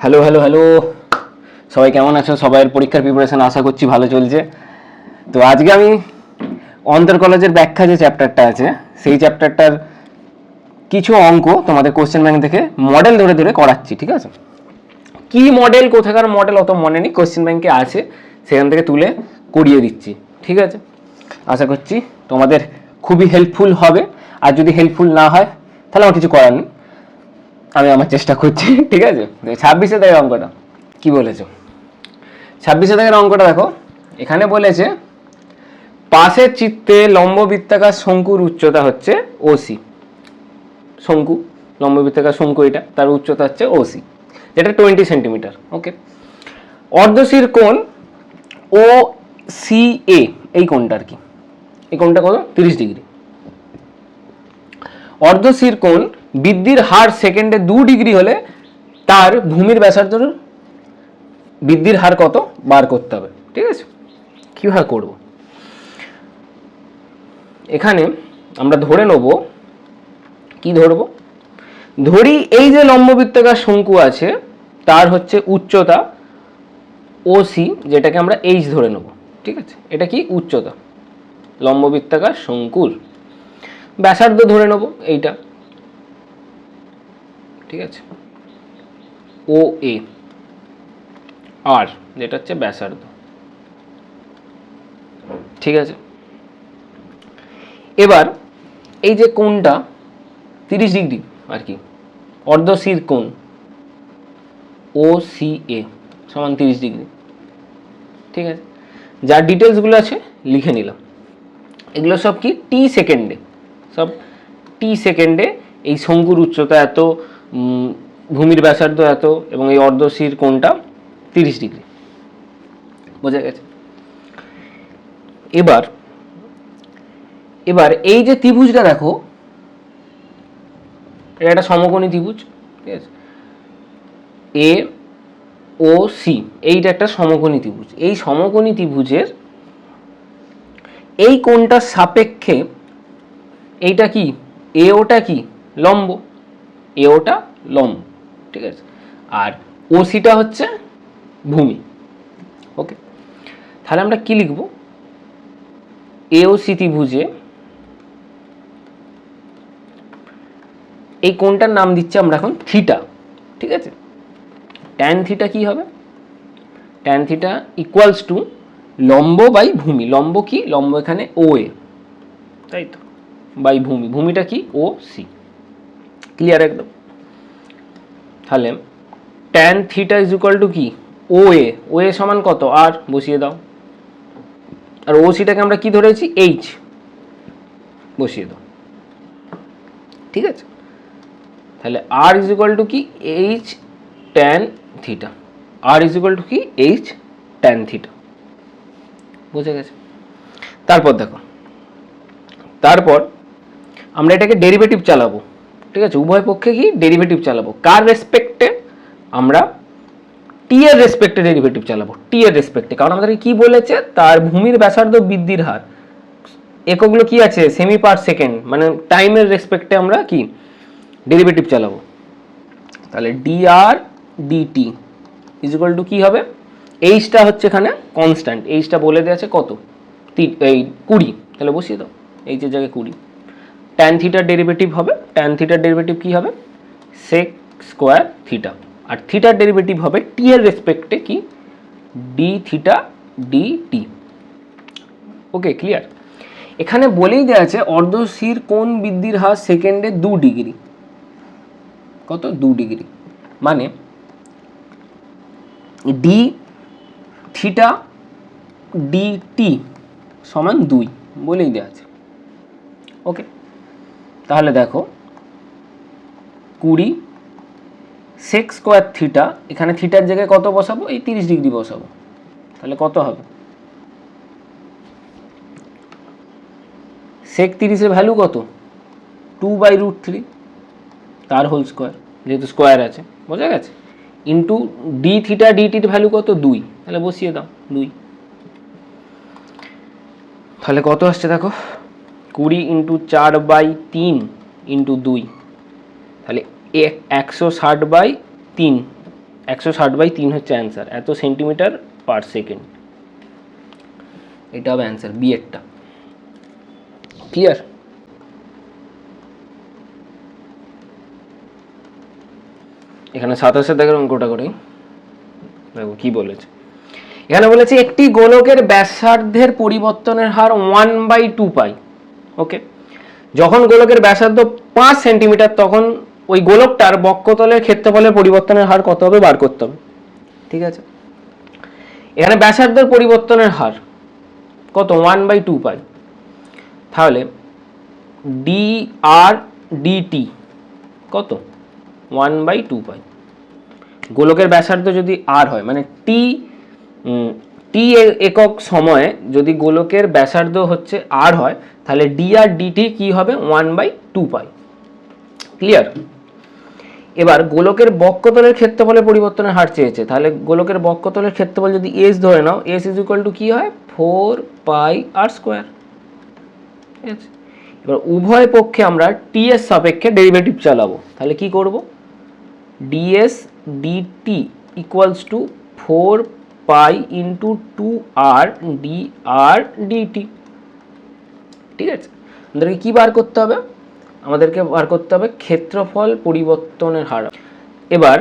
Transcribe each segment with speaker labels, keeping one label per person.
Speaker 1: Hello hello hello, সবাই কেমন আছো? সবাইয়ের পরীক্ষার প্রিপারেশন আশা করছি ভালো চলছে। তো আজকে আমি অন্তর্কলজের ব্যাখ্যা যে চ্যাপ্টারটা আছে সেই চ্যাপ্টারটার কিছু অঙ্ক তোমাদের কোশ্চেন ব্যাংক থেকে মডেল ধরে ধরে করাচ্ছি, ঠিক আছে? কি মডেল, কোথাকার মডেল অত মনে নেই, কোশ্চেন ব্যাংকে আছে, সেখান থেকে তুলে করিয়ে দিচ্ছি, ঠিক আছে? আশা করছি তোমাদের খুবই হেল্পফুল হবে। আর যদি হেল্পফুল না হয় তাহলে আমার কিছু করার নেই, আমি আমার চেষ্টা করছি, ঠিক আছে? 26 দাগের অঙ্কটা কি বলেছে? 26 দাগের অঙ্কটা দেখো, এখানে বলেছে পাশের চিত্রে লম্ব বৃত্তাকার শঙ্কুর উচ্চতা হচ্ছে ওসি। শঙ্কু, লম্ব বৃত্তাকার শঙ্কু, এটা তার উচ্চতা হচ্ছে ওসি, যেটা 20 সেন্টিমিটার। ওকে, অর্ধশীর কোণ ও সি এ, এই কোণটা আর কি, এই কোণটা কত? 30 ডিগ্রি। অর্ধশীর কোণ বৃদ্ধির হার সেকেন্ডে 2 ডিগ্রি হলে তার ভূমির ব্যাসার্ধ বৃদ্ধির হার কত বার করতে হবে, ঠিক আছে? কীভাবে করব? এখানে আমরা ধরে নেব, কি ধরব? ধরি এই যে লম্ববৃত্তাকার শঙ্কু আছে তার হচ্ছে উচ্চতা ওসি, যেটাকে আমরা এইচ ধরে নেব, ঠিক আছে? এটা কি উচ্চতা লম্ববৃত্তাকার শঙ্কুর। ব্যাসার্ধ ধরে নেব এইটা, ঠিক আছে? ও এ আর, যেটা হচ্ছে ব্যাসার্ধ, ঠিক আছে? এবার এই যে কোণটা 30 ডিগ্রি আর কি, অর্ধশীর কোণ ও সি এ সমান 30 ডিগ্রি, ঠিক আছে? যার ডিটেলসগুলো আছে লিখে নিলাম। এগুলো সব কি টি সেকেন্ডে, সব টি সেকেন্ডে এই শঙ্কুর উচ্চতা এত, ভূমির ব্যাসার্ধ এত, এবং এই অর্ধশীর কোণটা 30 ডিগ্রি, বোঝা গেছে? এবার এবার এই যে ত্রিভুজটা দেখো, এটা একটা সমকোণী ত্রিভুজ, ঠিক আছে? এ ও সি, এইটা একটা সমকোণী ত্রিভুজ। এই সমকোণী ত্রিভুজের এই কোণটার সাপেক্ষে এইটা কি, এ ওটা কি লম্ব, এ ওটা লম্ব, ঠিক আছে? আর ও সিটা হচ্ছে ভূমি। ওকে, তাহলে আমরা কি লিখব? এ ও সি ত্রিভুজে এই কোণটার নাম দিচ্ছি আমরা এখন থিটা, ঠিক আছে? ট্যান থিটা কি হবে? ট্যান থিটা ইকুয়ালস টু লম্ব বাই ভূমি। লম্ব কি? লম্ব এখানে ও এ, তাই তো, বাই ভূমি। ভূমিটা কি? ও সি। ক্লিয়ার একদম? তাহলে tan theta is equal to কি? ও এ। ও এ সমান কত? আর বসিয়ে দাও। আর ও সিটাকে আমরা কি ধরেছি? এইচ, বসিয়ে দাও, ঠিক আছে? তাহলে আর ইজ ইকুয়াল টু কি? H tan theta. R is equal to কি? এইচ ট্যান থিটা, বুঝে গেছে? তারপর দেখো, তারপর আমরা এটাকে ডেরিভেটিভ চালাবো, ঠিক আছে? উভয় পক্ষে কি ডেরিভেটিভ চালাবো? কার রেসপেক্টে? আমরা টি এর রেসপেক্টে ডেরিভেটিভ চালাবো, টি এর রেসপেক্টে। কারণ আমাদেরকে কি বলেছে? তার ভূমির ব্যাসার্ধ বৃদ্ধির হার, এককগুলো কি আছে? সেমি পার সেকেন্ড, মানে টাইমের রেসপেক্টে আমরা কি ডেরিভেটিভ চালাবো। তাহলে D R DT is equal to কি হবে? এইচটা হচ্ছে এখানে কনস্ট্যান্ট, এইচটা বলে দেওয়া আছে কত? এই 20, তাহলে বসিয়ে দাও এইচের জায়গায় 20। ট্যান থিটার ডেরিভেটিভ হবে, ট্যান থিটার ডেরিভেটিভ কি হবে? Sec square theta. আর থিটার ডেরিভেটিভ হবে টি এর রেসপেক্টে কি? D theta D T. Okay, clear? এখানে বলেই দেওয়া আছে অর্ধশীর কোণ বৃদ্ধির হার সেকেন্ডে 2 ডিগ্রি। কত? 2 ডিগ্রি। মানে ডি থিটা ডি টি সমান 2 বলেই দেওয়া আছে। ওকে, তাহলে দেখো 20 সেক স্কোয়ার থিটা, এখানে থিটার জায়গায় কত বসাবো? এই 30 ডিগ্রি বসাবো। তাহলে কত হবে? সেক 30 এর ভ্যালু কত? 2/√3, তার হোল স্কোয়ার, যেহেতু স্কোয়ার আছে, বোঝা গেছে? ইন্টু ডি থিটা ডিটির ভ্যালু কত? 2, তাহলে বসিয়ে দাও 2। তাহলে কত আসছে দেখো, 20 ইন্টু 4/3 ইন্টু 2, তাহলে 160/3, 160/3 হচ্ছে অ্যান্সার, এত সেন্টিমিটার পার সেকেন্ড। এটা হবে অ্যান্সার বি এরটা। ক্লিয়ার? এখানে 27 দেখের অঙ্কটা করি, দেখো কি বলেছে। এখানে বলেছে একটি গোলকের ব্যাসার্ধের পরিবর্তনের হার 1/2 পাই। ওকে, যখন গোলকের ব্যাসার্ধ 5 সেন্টিমিটার তখন ওই গোলকটার বক্ষতলের ক্ষেত্রফলের পরিবর্তনের হার কত হবে বার করতে হবে। ঠিক আছে, এখানে ব্যাসার্ধের পরিবর্তনের হার কত, 1/2 পাই। তাহলে ডি আর ডিটি কত, 1/2 পাই। গোলকের ব্যাসার্ধ যদি আর হয়, মানে টি একক সময়ে যদি গোলকের ব্যাসার্ধ হচ্ছে আর হয়, তাহলে ডি আর ডিটি কি হবে, 1/2 পাই। ক্লিয়ার? এবার গোলকের বক্ষতলের ক্ষেত্রফলের পরিবর্তনের হার চেয়েছে, তাহলে গোলকের বক্ষতলের ক্ষেত্রফল যদি এস ধরে নাও, এস ইজ ইকুয়াল টু কি হয়, 4πr²। ঠিক আছে, এবার উভয় পক্ষে আমরা টি এর সাপেক্ষে ডেরিভেটিভ চালাবো, তাহলে কি করব, DS DT equals to 4π into 2r dr dt। ঠিক আছে, আমাদেরকে কি বার করতে হবে, আমাদেরকে বার করতে হবে ক্ষেত্রফল পরিবর্তনের হার। এবার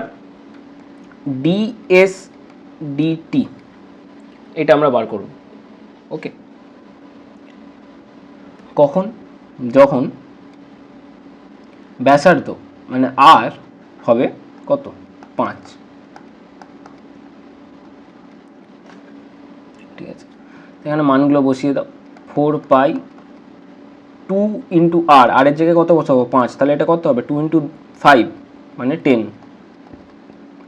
Speaker 1: ডিএস ডিটি এটা আমরা বার করব। ওকে, কখন, যখন ব্যাসার্ধ মানে আর হবে কত, 5। ঠিক আছে, এখানে মানগুলো বসিয়ে দাও, 4π 2 ইন্টু আর, আর এর জায়গায় কত বসাবো, 5, তাহলে এটা কত হবে, 2 ইন্টু 5 মানে 10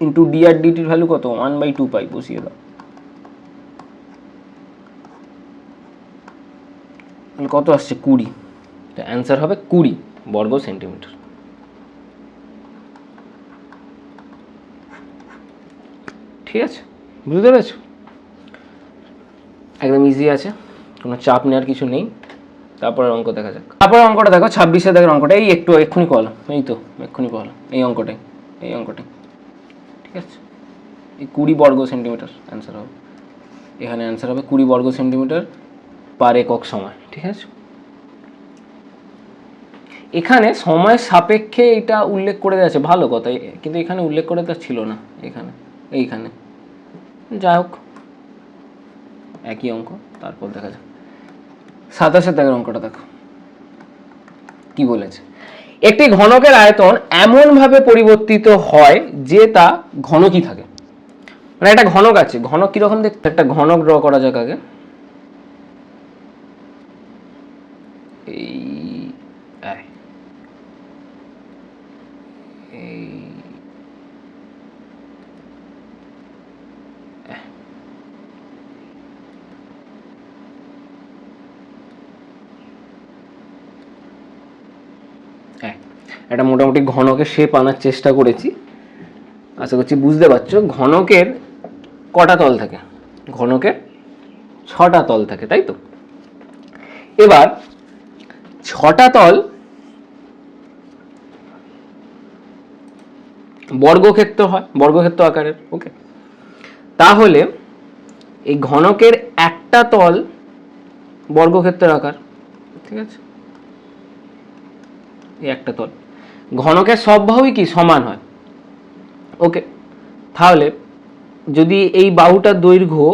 Speaker 1: ইন্টু ডি আর ডিটির ভ্যালু কত, 1/2 পাই, বসিয়ে দাও। তাহলে কত আসছে, 20। তো অ্যান্সার হবে 20 বর্গ সেন্টিমিটার। ঠিক আছে, বুঝতে পেরেছো? একদম ইজি আছে, কোনো চাপ নেওয়ার কিছু নেই। তারপরে অঙ্ক দেখা যাক। তারপরে অঙ্কটা দেখো, 26 দেখের অঙ্কটা, এই একটু এক্ষুনি করলাম, এই তো এক্ষুনি করলাম এই অঙ্কটাই, এই অঙ্কটাই। ঠিক আছে, এই 20 বর্গ সেন্টিমিটার অ্যান্সার হবে। এখানে অ্যান্সার হবে 20 বর্গ সেন্টিমিটার পার একক সময়। ঠিক আছে, এখানে সময়ের সাপেক্ষে এটা উল্লেখ করে দেওয়া আছে, ভালো কথা, কিন্তু এখানে উল্লেখ করে দেওয়া ছিল না, এখানে এইখানে। যাই হোক, একই অঙ্ক, তারপর দেখা যাক। 27 দেখের অঙ্কটা দেখো কি বলেছে। একটি ঘনকের আয়তন এমন ভাবে পরিবর্তিত হয় যে তা ঘনকই থাকে। মানে একটা ঘনক আছে, ঘনক কিরকম দেখতে, একটা ঘনক ড্র করা যাক আগে। একটা মোটামুটি ঘনকের শেপ আনার চেষ্টা করেছি, আশা করছি বুঝতে পারছো। ঘনকের কটা তল থাকে, ঘনকের 6টা তল থাকে, তাই তো। এবার 6টা তল বর্গক্ষেত্র হয়, বর্গক্ষেত্র আকারের। ওকে, তাহলে এই ঘনকের একটা তল বর্গক্ষেত্রের আকার। ঠিক আছে, এই একটা তল, ঘনকের সব বাহুই কি সমান হয়। ওকে, তাহলে যদি এই বাহুটার দৈর্ঘ্য,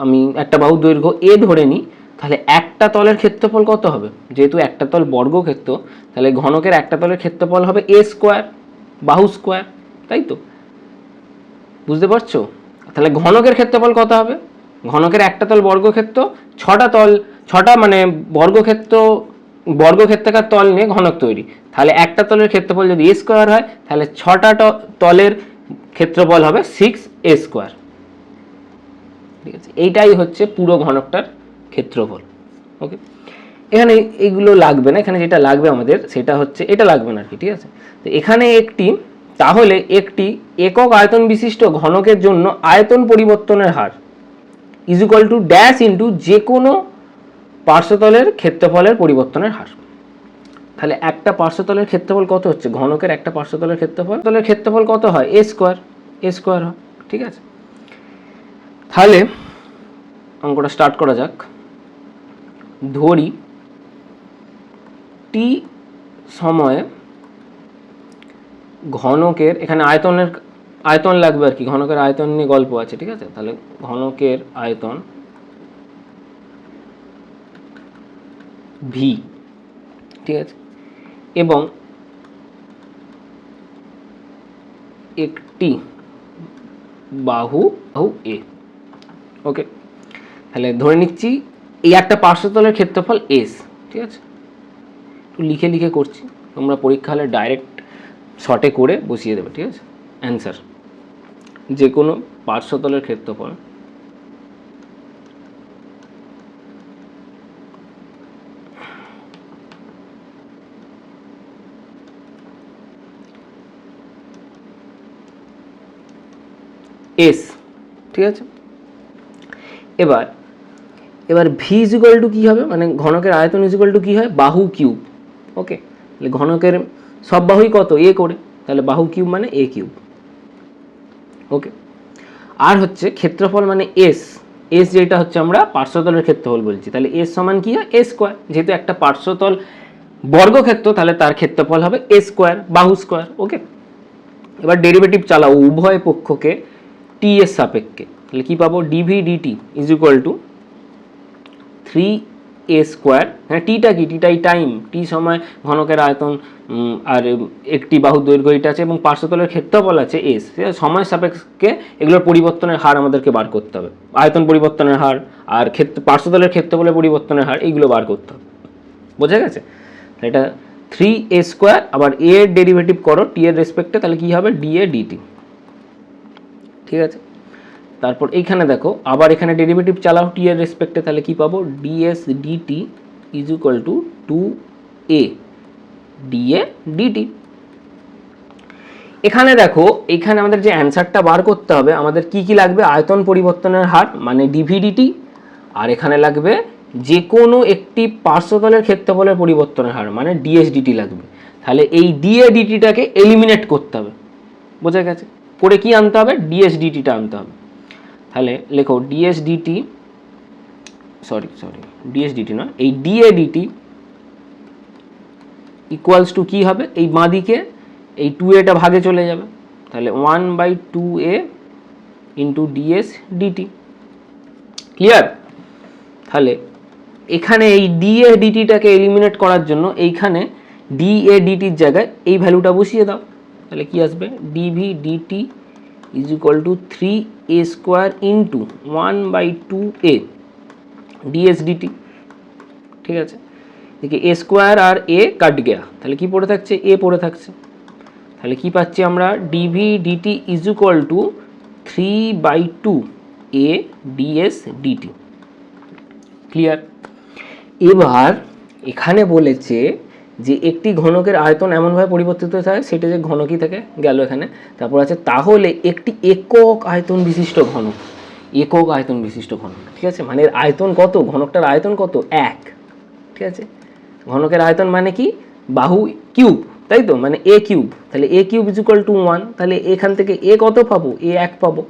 Speaker 1: আমি একটা বাহুর দৈর্ঘ্য এ ধরে নিই, তাহলে একটা তলের ক্ষেত্রফল কত হবে, যেহেতু একটা তল বর্গক্ষেত্র, তাহলে ঘনকের একটা তলের ক্ষেত্রফল হবে এ স্কোয়ার, বাহু স্কোয়ার, তাই তো। বুঝতে পারছো? তাহলে ঘনকের ক্ষেত্রফল কত হবে, ঘনকের একটা তল বর্গক্ষেত্র, 6টা তল, 6টা মানে বর্গক্ষেত্রাকার তল নিয়ে ঘনক তৈরি। তাহলে একটা তলের ক্ষেত্রফল যদি এ স্কোয়ার হয়, তাহলে 6টা তলের ক্ষেত্রফল হবে 6a স্কোয়ার। ঠিক আছে, এইটাই হচ্ছে পুরো ঘনকটার ক্ষেত্রফল। ওকে, এখানে এইগুলো লাগবে না, এখানে যেটা লাগবে আমাদের সেটা হচ্ছে এটা লাগবে না আর কি। ঠিক আছে, তো এখানে তাহলে একটি একক আয়তন বিশিষ্ট ঘনকের জন্য আয়তন পরিবর্তনের হার is equal to dash into যে কোনো পার্শ্বতলের ক্ষেত্রফলের পরিবর্তনের হার। তাহলে একটা পার্শ্বতলের ক্ষেত্রফল কত হচ্ছে, ঘনকের একটা পার্শ্বতলের ক্ষেত্রফল কত হয়, এ স্কোয়ার হয়। ঠিক আছে, তাহলে অঙ্কটা স্টার্ট করা যাক। ধরি টি সময়ে ঘনকের, এখানে আয়তন লাগবে আর কি, ঘনকের আয়তন নিয়ে গল্প আছে, ঠিক আছে। তাহলে ঘনকের আয়তন ভি, ঠিক আছে, এবং একটি বাহু এ। ওকে, তাহলে ধরে নিচ্ছি এই একটা পার্শ্বতলের ক্ষেত্রফল এস, ঠিক আছে। একটু লিখে লিখে করছি, তোমরা পরীক্ষা হলে ডাইরেক্ট শর্টে করে বসিয়ে দেবে, ঠিক আছে। অ্যান্সার, যে কোনো পার্শ্বতলের ক্ষেত্রফল এস, ঠিক আছে। এবার ভি ইজিক্যাল টু কী হবে, মানে ঘনকের আয়তন ইজিক্যাল টু কী হয়, বাহু কিউব। ওকে, তাহলে ঘনকের সব বাহুই কত, এ করে, তাহলে বাহু কিউব মানে এ কিউব। ওকে, আর হচ্ছে ক্ষেত্রফল মানে এস যেটা হচ্ছে আমরা পার্শ্বতলের ক্ষেত্রফল বলছি, তাহলে এস সমান কি হয়, এ স্কোয়ার। যেহেতু একটা পার্শ্বতল বর্গক্ষেত্র, তাহলে তার ক্ষেত্রফল হবে এ স্কোয়ার, বাহু স্কোয়ার। ওকে, এবার ডেরিভেটিভ চালাও উভয় পক্ষকে টি এর সাপেক্ষে, তাহলে কি পাবো, DV DT is equal to 3a square. হ্যাঁ, টিটা কি, টিটাই টাইম, টি সময় ঘনকের আয়তন আর একটি বাহু দৈর্ঘ্য এটা আছে, এবং পার্শ্বতলের ক্ষেত্রফল আছে এস। সময় সাপেক্ষে এগুলোর পরিবর্তনের হার আমাদেরকে বার করতে হবে, আয়তন পরিবর্তনের হার আর পার্শ্বতলের ক্ষেত্রফলের পরিবর্তনের হার, এইগুলো বার করতে হবে। বোঝা গেছে? এটা 3a স্কোয়ার, আবার এ এর ডেরিভেটিভ করো টি এর রেসপেক্টে, তাহলে কি হবে, ডিএ ডিটি। ঠিক আছে, তারপর এইখানে দেখো আবার এখানে ডেরিভেটিভ চালাও টি এর রেসপেক্টে, তাহলে কি পাবো, DS DT is equal to 2a DA DT. এখানে দেখো, এখানে আমাদের যে অ্যান্সারটা বার করতে হবে, আমাদের কি কি লাগবে, আয়তন পরিবর্তনের হার মানে ডিভিডিটি, আর এখানে লাগবে যে কোনো একটি পার্শ্বতলের ক্ষেত্রফলের পরিবর্তনের হার মানে ডিএসডিটি লাগবে। তাহলে এই ডিএ ডিটিটাকে এলিমিনেট করতে হবে। বোঝা গেছে? করে কি আনতে হবে, ডিএসডিটিটা আনতে হবে। তাহলে লেখো ডিএসডিটি, সরি ডিএসডিটি নয়, এই ডিএডিটি ইকুয়ালস টু কী হবে, এই বাঁ দিকে এই 2a ভাগে চলে যাবে, তাহলে 1/2a into DS DT. Clear? তাহলে এখানে এই ডিএ ডিটিটাকে এলিমিনেট করার জন্য এইখানে ডিএ ডিটির জায়গায় এই ভ্যালুটা বসিয়ে দাও, তাহলে কি আসবে, DV DT is equal to 3a square into 1/2a DS DT. ঠিক আছে, দেখি এ স্কোয়ার আর এ কাট গেয়া, তাহলে কি পড়ে থাকছে, এ পড়ে থাকছে। তাহলে কি পাচ্ছি আমরা, DV DT is equal to 3/2a DS DT. Clear? এবার এখানে বলেছে যে একটি ঘনকের আয়তন এমনভাবে পরিবর্তিত হয় সেটা যে ঘনকই থাকে গেল এখানে, তারপর আছে তাহলে একটি একক আয়তন বিশিষ্ট ঘনক, একক আয়তন বিশিষ্ট ঘনক। ঠিক আছে, মানে আয়তন কত, ঘনকটার আয়তন কত, 1। ঠিক আছে, ঘনকের আয়তন মানে কি, বাহু কিউব, তাই তো, মানে এ কিউব, তাহলে এ কিউব ইজ ইকুয়াল টু 1, তাহলে এখান থেকে এ কত পাবো, এ 1 পাবো,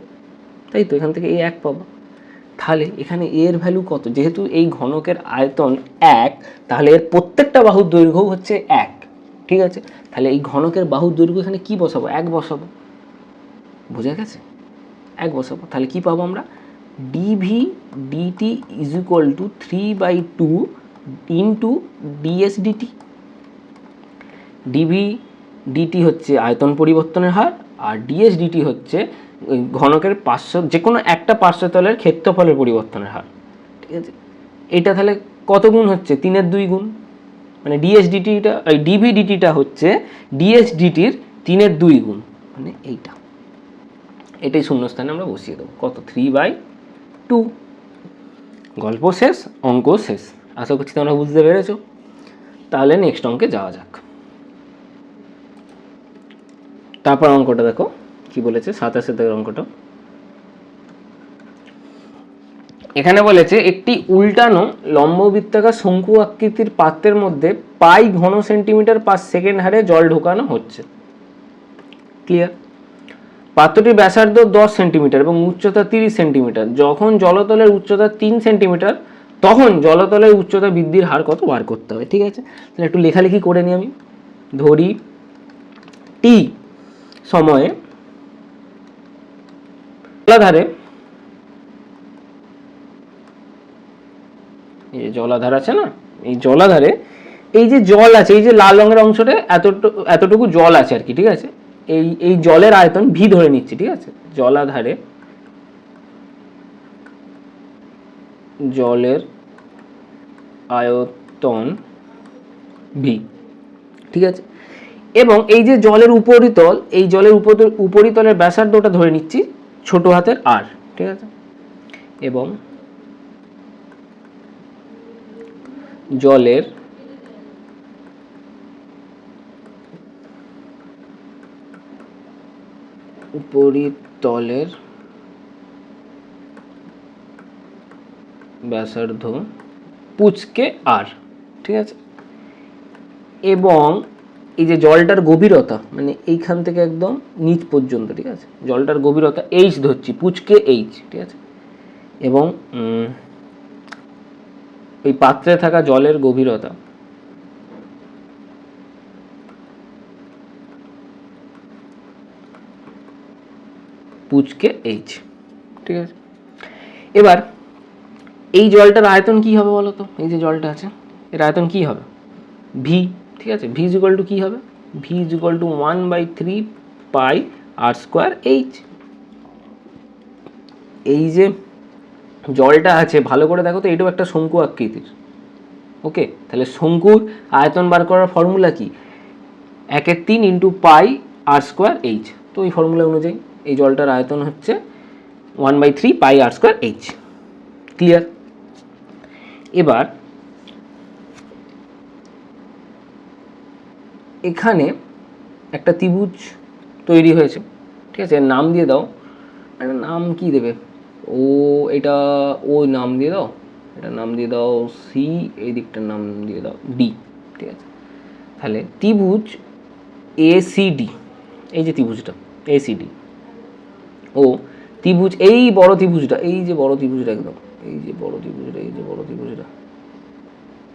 Speaker 1: তাই তো, এখান থেকে এ 1 পাবো। তাহলে এখানে এর ভ্যালু কত, যেহেতু এই ঘনকের আয়তন 1, তাহলে এর প্রত্যেকটা বাহুর দৈর্ঘ্য হচ্ছে 1। ঠিক আছে, তাহলে এই ঘনকের বাহুর দৈর্ঘ্য এখানে কি বসাবো, 1 বসাবো। বোঝা গেছে? 1 বসাবো, তাহলে কি পাবো আমরা, DV DT is equal to 3/2 into DS DT. DV DT হচ্ছে আয়তন পরিবর্তনের হার, আর ডিএস ডিটি হচ্ছে ঘনকের যে কোনো একটা পার্শ্বতলের ক্ষেত্রফলের পরিবর্তনের হার। ঠিক আছে, এটা তাহলে কত গুণ হচ্ছে, 3-এর 2 গুণ, মানে ডিএস ডিটিটা, এই ডিভি ডিটিটা হচ্ছে ডিএস ডিটির 3-এর 2 গুণ, মানে এটাই শূন্যস্থানে আমরা বসিয়ে দেবো, কত, 3/2। গল্প শেষ, অঙ্ক শেষ। আশা করছি তোমরা বুঝতে পেরেছো। তাহলে নেক্সট অঙ্কে যাওয়া যাক। তারপর অঙ্কটা দেখো কি বলেছে, 27 অঙ্কটা। এখানে বলেছে একটি উল্টানো লম্ববৃত্তাকার শঙ্কু আকৃতির পাত্রের মধ্যে পাই ঘন সেন্টিমিটার পার সেকেন্ড হারে জল ঢোকানো হচ্ছে। ক্লিয়ার? পাত্রটির ব্যাসার্ধ 10 সেন্টিমিটার এবং উচ্চতা 30 সেন্টিমিটার। যখন জলতলের উচ্চতা 3 সেন্টিমিটার তখন জলতলের উচ্চতা বৃদ্ধির হার কত বার করতে হবে। ঠিক আছে, তাহলে একটু লেখালেখি করে নিই আমি। ধরি টি সময়ে জলাধারে, এই যে জলাধার আছে না, এই জলাধারে এই যে জল আছে, এই যে লাল রঙের অংশটা এতটুকু জল আছে আর কি। ঠিক আছে, এই জলের আয়তন ভি ধরে নিচ্ছি। ঠিক আছে, জলাধারে জলের আয়তন ভি। ঠিক আছে, এবং এই যে জলের উপরিতল, এই জলের উপরিতলের ব্যাসার্ধটা ধরে নিচ্ছি ছোট হাতের আর। ঠিক আছে, এবং জলের উপরিতলের ব্যাসার্ধ পুচকে আর। ঠিক আছে, এবং এই যে জলটার গভীরতা, মানে এইখান থেকে একদম নিচ পর্যন্ত। ঠিক আছে, জলটার গভীরতা এইচ ধরছি, পুচকে এইচ। ঠিক আছে, এবং এই পাত্রে থাকা জলের গভীরতা পুচকে এইচ। ঠিক আছে, এবার এই জলটার আয়তন কি হবে বলো তো? এই যে জলটা আছে এর আয়তন কি হবে? ভি। ঠিক আছে, ভি ইজ ইকুয়াল টু কি হবে? V is equal to 1/3 pi R square H. এই যে জলটা আছে ভালো করে দেখো তো, এটাও একটা শঙ্কু আকৃতির। ওকে, তাহলে শঙ্কুর আয়তন বার করার ফর্মুলা কি? 1/3 ইন্টু পাই আর স্কোয়ার এইচ। তো এই ফর্মুলা অনুযায়ী এই জলটার আয়তন হচ্ছে 1/3 pi R square H. Clear? এবার এখানে একটা ত্রিভুজ তৈরি হয়েছে। ঠিক আছে, এর নাম দিয়ে দাও। একটা নাম কি দেবে? ও, এটা ও নাম দিয়ে দাও, এটার নাম দিয়ে দাও সি, এই দিকটার নাম দিয়ে দাও ডি। ঠিক আছে, তাহলে ত্রিভুজ এসিডি, এই যে ত্রিভুজটা এসিডি ও ত্রিভুজ, এই বড় ত্রিভুজটা, এই যে বড় ত্রিভুজটা একদম, এই যে বড় ত্রিভুজটা, এই যে বড় ত্রিভুজটা,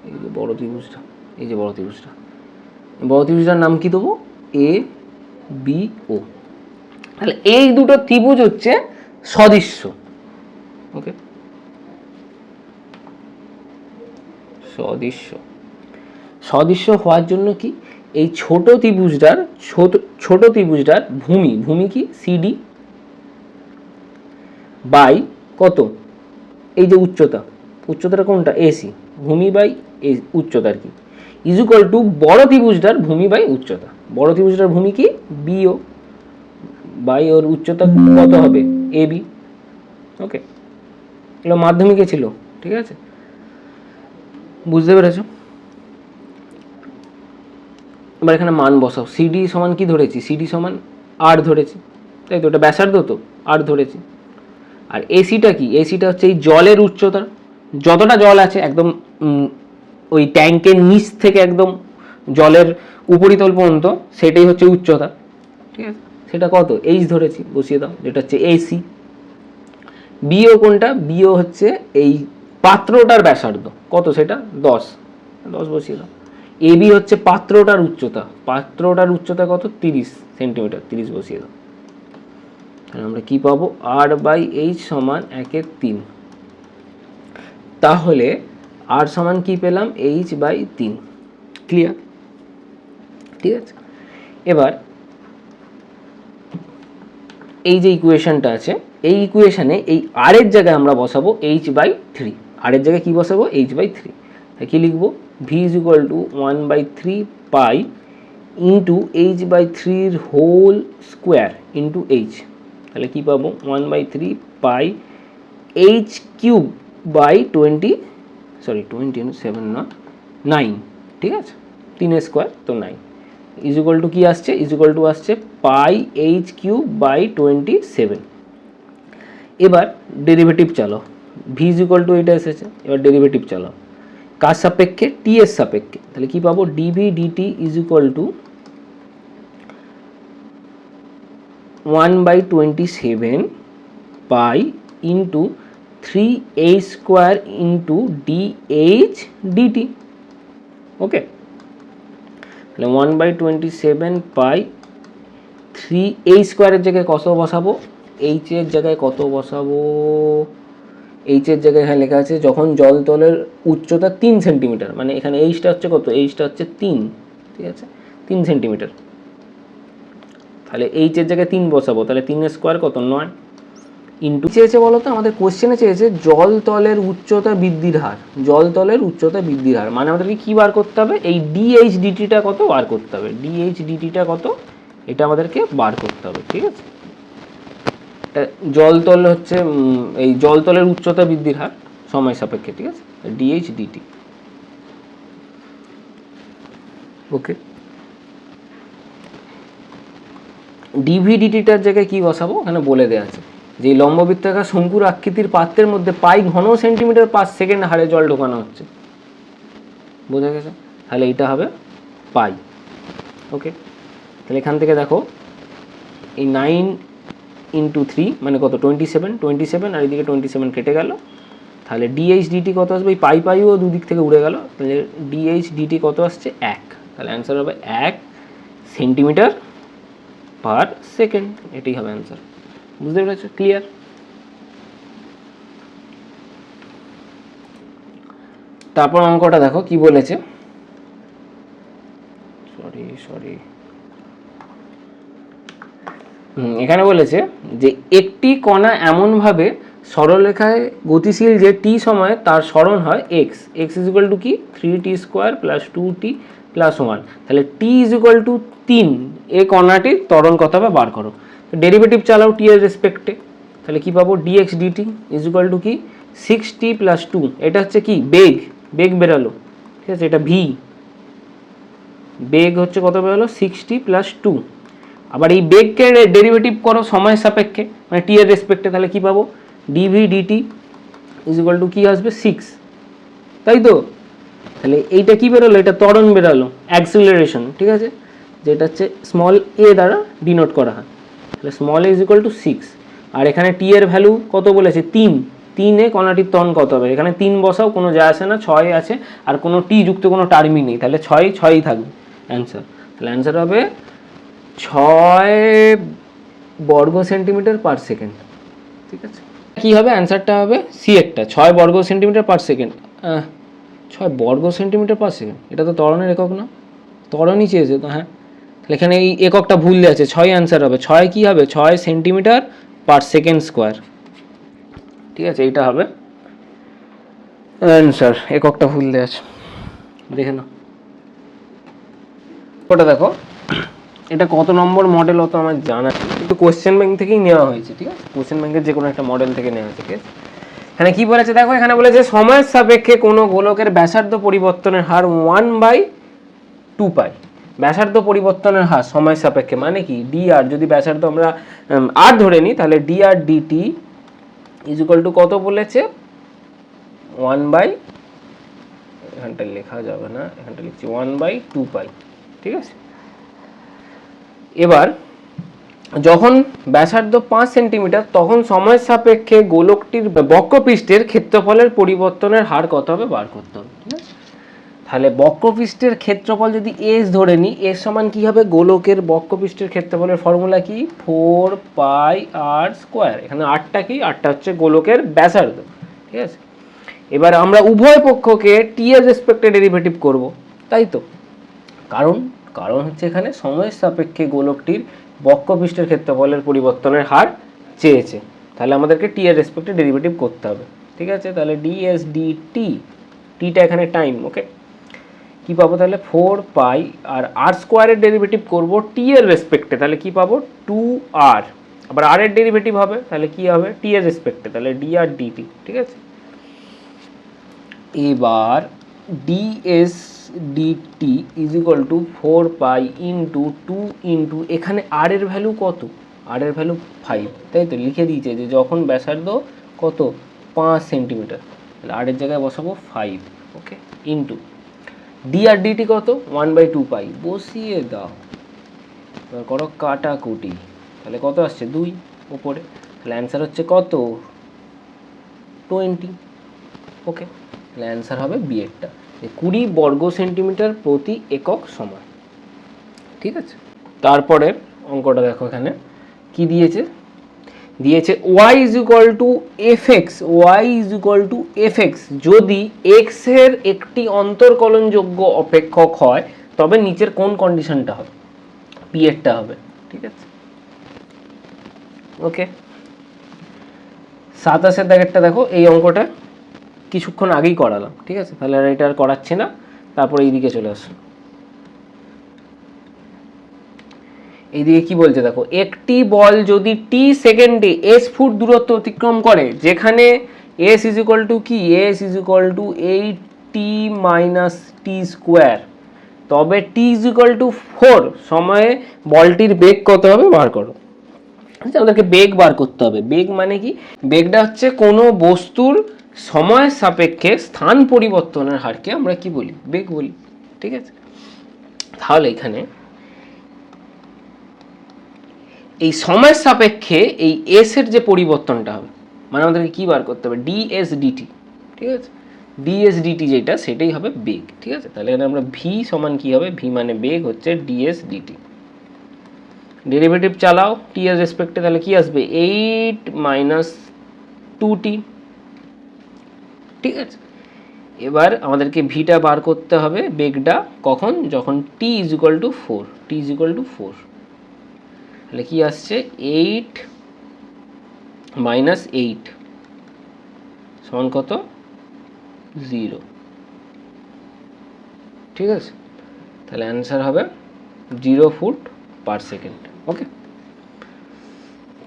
Speaker 1: এই যে বড় ত্রিভুজটা, এই যে বড় ত্রিভুজটা, বড় ত্রিভুজটার নাম কি দেবো? এ বি ও। তাহলে এই দুটো ত্রিভুজ হচ্ছে সদৃশ্য। ওকে, সদৃশ্য। সদৃশ্য হওয়ার জন্য কি, এই ছোট ত্রিভুজটার ভূমি কি? সিডি বাই কত? এই যে উচ্চতাটা কোনটা? এসি। ভূমি বাই উচ্চতা আর কি, ইজ ইকুয়াল টু বড় ত্রিভুজটার ভূমি বাই উচ্চতা। বড় ত্রিভুজটার ভূমি কি? বিও বাই ওর উচ্চতা কত হবে? এবি। ওকে, এগুলো মাধ্যমিকে ছিল। ঠিক আছে, বুঝতে পেরেছো? এবার এখানে মান বসাও। সিডি সমান কি ধরেছি? সিডি সমান আর ধরেছি, তাই তো? ওটা ব্যাসার্ধ তো, আর ধরেছি। আর এসিটা কি? এসিটা হচ্ছে এই জলের উচ্চতা, যতটা জল আছে একদম ওই ট্যাঙ্কের নিচ থেকে একদম জলের উপরিতল পর্যন্ত, সেটাই হচ্ছে উচ্চতা। ঠিক আছে, সেটা কত? এইচ ধরেছি, বসিয়ে দাও, যেটা হচ্ছে এসি। বিও কোনটা? বিও হচ্ছে এই পাত্রটার ব্যাসার্ধ, কত সেটা? 10 বসিয়ে দাও। এবি হচ্ছে পাত্রটার উচ্চতা কত? 30 সেন্টিমিটার, 30 বসিয়ে দাও। তাহলে আমরা কি পাবো? আর বাই এইচ সমান 1/3। তাহলে আর সমান কি পেলাম? H by 3। ক্লিয়ার? ঠিক আছে, এবার এই যে ইকুয়েশনটা আছে, এই ইকুয়েশনে এই আর এর জায়গায় আমরা বসাবো h/3। আর এর জায়গায় কি বসাবো? h/3। তাই কি লিখবো? V is equal to 1/3 pi into h/3 whole square into H. তাহলে কি পাবো? 1/3 পাই এইচ কিউব বাই 7 না 9। ঠিক আছে, 3 স্কোয়ার তো 9 ইজ ইকুয়াল টু কি আসছে? ইজ ইকুয়াল টু আসছে পাই এইচ কিউব বাই 27। এবার ডেরিভেটিভ চালাও। ভি ইজ ইকুয়াল টু এটা এসেছে, এবার ডেরিভেটিভ চালাও কার সাপেক্ষে? টি এর সাপেক্ষে। তাহলে কি পাবো? DV DT is equal to 1/27 pi into 3h² into dh dt। Okay, তাহলে 1/27 পাই 3h² এর জায়গায় কত বসাবো, h এর জায়গায় কত বসাবো, h এর জায়গায় এখানে লেখা আছে যখন জলতলের উচ্চতা 3 সেন্টিমিটার, মানে এখানে এইচটা হচ্ছে কত, এইচটা হচ্ছে 3, ঠিক আছে 3 সেন্টিমিটার, তাহলে এইচ এর জায়গায় 3 বসাবো, তাহলে 3² কত 9 ইন্টু চেয়েছে বলো তো, আমাদের কোশ্চেনে চেয়েছে জলতলের উচ্চতা বৃদ্ধির হার, জলতলের উচ্চতা বৃদ্ধির হার, মানে আমাদেরকে কি বার করতে হবে, এই ডিএইচ ডিটিটা কত বার করতে হবে, ডিএইচ ডিটিটা কত এটা আমাদেরকে বার করতে হবে, ঠিক আছে। জলতল হচ্ছে এই জলতলের উচ্চতা বৃদ্ধির হার সময় সাপেক্ষে, ঠিক আছে, ডিএইচ ডিটি। ওকে, ডিভিডিটিটার জায়গায় কি বসাবো, ওখানে বলে দেওয়া আছে যে লম্ববৃত্তাকার শঙ্কুর আকৃতির পাত্রের মধ্যে পাই ঘন সেন্টিমিটার পার সেকেন্ড হারে জল ঢোকানো হচ্ছে, বোঝা গেছে, তাহলে এইটা হবে পাই। ওকে, তাহলে এখান থেকে দেখো এই 9 ইন্টু 3 মানে কত 27 আর এদিকে 27 কেটে গেল, তাহলে ডিএইচ ডিটি কত আসবে, এই পাই পাইও দুদিক থেকে উড়ে গেল, তাহলে ডিএইচ ডিটি কত আসছে 1, তাহলে অ্যান্সার হবে 1 সেন্টিমিটার পার সেকেন্ড, এটাই হবে অ্যান্সার। বুঝতে পেরেছো, ক্লিয়ার। তারপর অঙ্কটা দেখো কি বলেছে, সরি এখানে বলেছে যে একটি কণা এমনভাবে সরলরেখায় গতিশীল যে টি সময়ে তার সরণ হয় x, x is equal to কি 3t² প্লাস 2t প্লাস 1, তাহলে টি ইজ ইকুয়াল টু 3, এই কণাটির ত্বরণ কত হবে বার করো। ডেরিভেটিভ চালাও টি এর রেসপেক্টে, তাহলে কি পাবো DX DT is equal to কি 6t প্লাস 2, এটা হচ্ছে কি বেগ, বেগ বেরালো, ঠিক আছে, এটা ভি, বেগ হচ্ছে কত বেরোলো 6t প্লাস 2, আবার এই বেগকে ডেরিভেটিভ করো সময়ের সাপেক্ষে মানে টি এর রেসপেক্টে, তাহলে কি পাবো DV DT is equal to কি আসবে 6, তাই তো, তাহলে এইটা কি বেরোলো, এটা ত্বরণ বেরোলো অ্যাক্সিলারেশন, ঠিক আছে, যেটা হচ্ছে স্মল এ দ্বারা ডিনোট করা হয়, তাহলে small A is equal two 6, আর এখানে টি এর ভ্যালু কত বলেছে 3, 3 এ কণাটির ত্বরণ কত হবে, এখানে 3 বসাও কোনো যায় আসে না, 6 আছে আর কোনো টি যুক্ত কোনো টার্মই নেই, তাহলে 6ই থাকবে অ্যান্সার, তাহলে অ্যান্সার হবে 6 বর্গ সেন্টিমিটার পার সেকেন্ড, ঠিক আছে। কি হবে অ্যান্সারটা হবে সি একটা 6 বর্গ সেন্টিমিটার পার সেকেন্ড, 6 বর্গ সেন্টিমিটার পার সেকেন্ড, এটা তো ত্বরণের একক না, ত্বরণই চেয়েছে তো, হ্যাঁ, তাহলে এখানে এই এককটা ভুল দেওয়া আছে, 6 অ্যান্সার হবে, 6 কি হবে 6 সেন্টিমিটার পার সেকেন্ড স্কোয়ার, ঠিক আছে, এইটা হবে অ্যান্সার, এককটা ভুল দেওয়া আছে, দেখে নাও। ওটা দেখো এটা কত নম্বর মডেল হতো আমার জানা, কিন্তু কোশ্চেন ব্যাংক থেকেই নেওয়া হয়েছে, ঠিক আছে, কোশ্চেন ব্যাংকের যে কোনো একটা মডেল থেকে নেওয়া হয়েছে, ঠিক আছে। এখানে কি বলেছে দেখো, এখানে বলেছে সময়ের সাপেক্ষে কোনো গোলকের ব্যাসার্ধ পরিবর্তনের হার 1/2 পাই, ব্যাসার্ধ পরিবর্তনের হার সময়ের সাপেক্ষে মানে কি ডি আর, যদি ব্যাসার্ধ আমরা আর ধরে নিই তাহলে D R DT is equal to কত বলেছে 1/, এখানটা লেখা যাবে না, এখানটা লিখছি 1/2 পাই, ঠিক আছে। এবার যখন ব্যাসার্ধ 5 সেন্টিমিটার তখন সময়ের সাপেক্ষে গোলকটির বক্রপৃষ্ঠের ক্ষেত্রফলের পরিবর্তনের হার কত হবে বার করতে হবে, ঠিক আছে। তাহলে বক্রপৃষ্ঠের ক্ষেত্রফল যদি এস ধরে নিই, এস সমান কি হবে, গোলকের বক্রপৃষ্ঠের ক্ষেত্রফলের ফর্মুলা কি 4πr², এখানে আরটা কি, আরটা হচ্ছে গোলকের ব্যাসার্ধ, ঠিক আছে। এবার আমরা উভয় পক্ষকে টি এর রেসপেক্টে ডেরিভেটিভ করব, তাই তো, কারণ হচ্ছে এখানে সময়ের সাপেক্ষে গোলকটির বক্রপৃষ্ঠের ক্ষেত্রফলের পরিবর্তনের হার চেয়েছে, তাহলে আমাদেরকে টি এর রেসপেক্টে ডেরিভেটিভ করতে হবে, ঠিক আছে। তাহলে ডিএস ডিটি, টিটা এখানে টাইম, ওকে, কি পাবো তাহলে 4π, আর আর স্কোয়ারের ডেরিভেটিভ করব টি এর রেসপেক্টে, তাহলে কি পাবো 2r, আবার আর এর ডেরিভেটিভ হবে তাহলে কি হবে টি এর রেসপেক্টে, তাহলে ডি আর ডিটি, ঠিক আছে। এবার DS DT is equal to 4π into 2 into এখানে আর এর ভ্যালু কত, আর এর ভ্যালু 5, তাই তো, লিখে দিয়েছে যে যখন ব্যাসার্ধ কত 5 সেন্টিমিটার, তাহলে আর এর জায়গায় বসাবো 5, ওকে, ইন্টু ডি আর ডিটি কত 1/2 পাই, বসিয়ে দাও, এবার করো কাটাকুটি, তাহলে কত আসছে 2 উপরে, তাহলে অ্যান্সার হচ্ছে কত 20। ওকে, তাহলে অ্যান্সার হবে বি এরটা, 20 বর্গ সেন্টিমিটার প্রতি একক সময়। ঠিক আছে, তারপরের অঙ্কটা দেখো, এখানে কি দিয়েছে, দিয়েছে y is equal to f x, y is equal to f x যদি এক্স এর একটি অন্তর্কলনযোগ্য অপেক্ষক হয় তবে নিচের কোন কন্ডিশনটা হবে, পি এরটা হবে। ঠিক আছে, ওকে। 27 দাগেরটা দেখো, এই অঙ্কটা কিছুক্ষণ আগেই করালাম। ঠিক আছে, তাহলে আর এটা আর করাচ্ছি না, তারপরে এইদিকে চলে আসুন। এইদিকে কি বলছে দেখো, একটি বল যদি টি সেকেন্ডে এস ফুট দূরত্ব অতিক্রম করে, যেখানে এস ইজ ইকুয়াল টু কি, S is equal two 8t minus T square, তবে টি ইজ ইকুয়াল টু 4 সময়ে বলটির বেগ কত হবে বার করো। আচ্ছা, আমাদেরকে বেগ বার করতে হবে। বেগ মানে কি, বেগটা হচ্ছে কোনো বস্তুর সময়ের সাপেক্ষে স্থান পরিবর্তনের হারকে আমরা কি বলি, বেগ বলি। ঠিক আছে, তাহলে এখানে এই সময়ের সাপেক্ষে এই এস এর যে পরিবর্তনটা হবে, মানে আমাদেরকে কি বার করতে হবে, ডিএস ডিটি। ঠিক আছে, ডিএস ডিটি যেটা, সেটাই হবে বেগ। ঠিক আছে, তাহলে এখানে আমরা ভি সমান কি হবে, ভি মানে বেগ হচ্ছে ডিএস ডিটি। ডেরিভেটিভ চালাও টি এর রেসপেক্টে, তাহলে কি আসবে 8 মাইনাস 2t। ঠিক আছে, এবার আমাদেরকে ভিটা বার করতে হবে বেগটা কখন, যখন T is equal to 4, T is equal to 4, তাহলে কি আসছে 8 মাইনাস 8 সমান কত 0। ঠিক আছে, তাহলে অ্যান্সার হবে 0 ফুট পার সেকেন্ড। ওকে,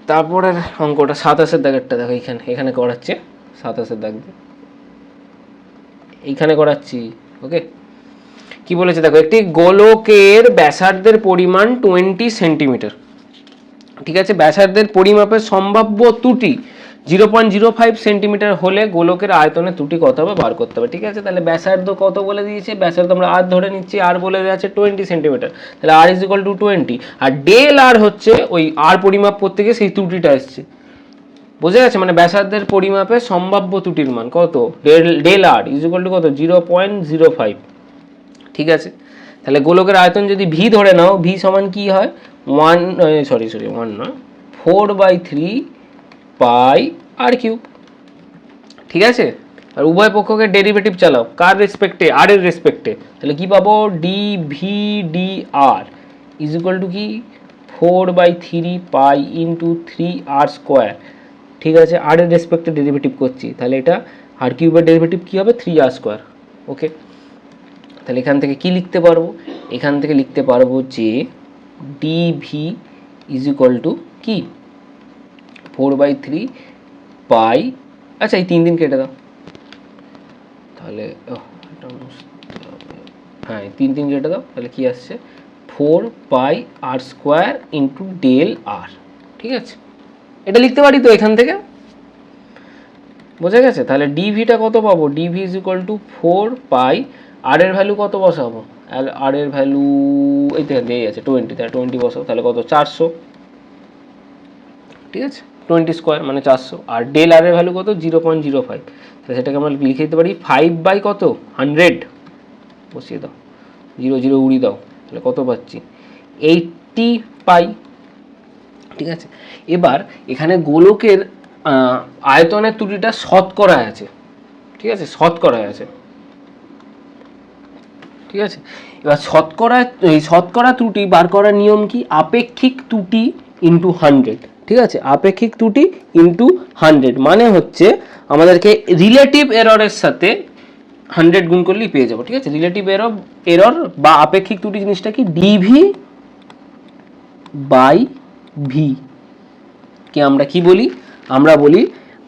Speaker 1: তারপরের অঙ্কটা 27 দাগেরটা দেখো, এখানে করাচ্ছে 27 দাগ, এইখানে করাচ্ছি। ওকে, কি বলেছে দেখো, একটি গোলকের ব্যাসার্ধের পরিমাণ 20 সেন্টিমিটার। ঠিক আছে, ব্যাসার্ধের পরিমাপের সম্ভাব্য ত্রুটি 0.05 সেন্টিমিটার হলে গোলকের আয়তনের ত্রুটি কত হবে বার করতে হবে। ঠিক আছে, তাহলে ব্যাসার্ধ কত বলে দিয়েছে, ব্যাসার্ধ আমরা আর ধরে নিচ্ছি, আর বলে আছে 20 সেন্টিমিটার, তাহলে আর ইজ ইকুয়াল টু 20, আর ডেল আর হচ্ছে ওই আর পরিমাপ করতে গিয়ে সেই ত্রুটিটা এসছে। বোঝা গেছে, মানে ব্যাসার্ধের পরিমাপের সম্ভাব্য ত্রুটির মান কত, del R is equal to কত 0.05। ঠিক আছে, তাহলে গোলকের আয়তন যদি ভি ধরে নাও, ভি সমান কি হয় 1 নয় 4/3 পাই আর কিউব। ঠিক আছে, আর উভয় পক্ষকে ডেরিভেটিভ চালাও, কার রেসপেক্টে, আর এর রেসপেক্টে, তাহলে কি পাবো d v d r is equal to কি 4/3 পাই ইন্টু 3r স্কোয়ার। ঠিক আছে, আর এর রেসপেক্টে ডেরিভেটিভ করছি, তাহলে এটা আর কিউবের ডেরিভেটিভ কি হবে 3r স্কোয়ার। ওকে, তাহলে এখান থেকে কি লিখতে পারবো, এখান থেকে লিখতে পারবো যে ডিভি ইজ ইকুয়াল টু কি 4/3 পাই, আচ্ছা এই 3 কেটে দাও, তাহলে হ্যাঁ 3 কেটে দাও, তাহলে কি আসছে 4 পাই R square into del R. ঠিক আছে, এটা লিখতে পারি তো এখান থেকে, বোঝা গেছে। তাহলে ডিভিটা কত পাবো, ডিভি ইজ ইকুয়াল টু 4 পাই, আর এর ভ্যালু কত বসাবো, আর এর ভ্যালু এই থেকে দিয়ে আছে 20, তাহলে 20 বসাবো, তাহলে কত 400। ঠিক আছে, 20 স্কোয়ার মানে 400, আর ডেল আর এর ভ্যালু কত 0.05, তাহলে সেটাকে আমরা লিখে দিতে পারি 5 কত 100, বসিয়ে দাও 0 উড়িয়ে দাও, তাহলে কত পাচ্ছি 80 পাই। ঠিক আছে, এবার এখানে গোলকের আয়তনের ত্রুটিটা শতকরা আছে। ঠিক আছে, শতকরা আছে। ঠিক আছে, এবার শতকরা ত্রুটি বার করার নিয়ম কি, আপেক্ষিক ত্রুটি ইন্টু 100। ঠিক আছে, আপেক্ষিক ত্রুটি ইন্টু 100 মানে হচ্ছে আমাদেরকে রিলেটিভ এররের সাথে 100 গুণ করলেই পেয়ে যাবো। ঠিক আছে, রিলেটিভ এরর বা আপেক্ষিক ত্রুটি জিনিসটা কি, ডিভি বাই ভি কে আমরা কি বলি, আমরা বলি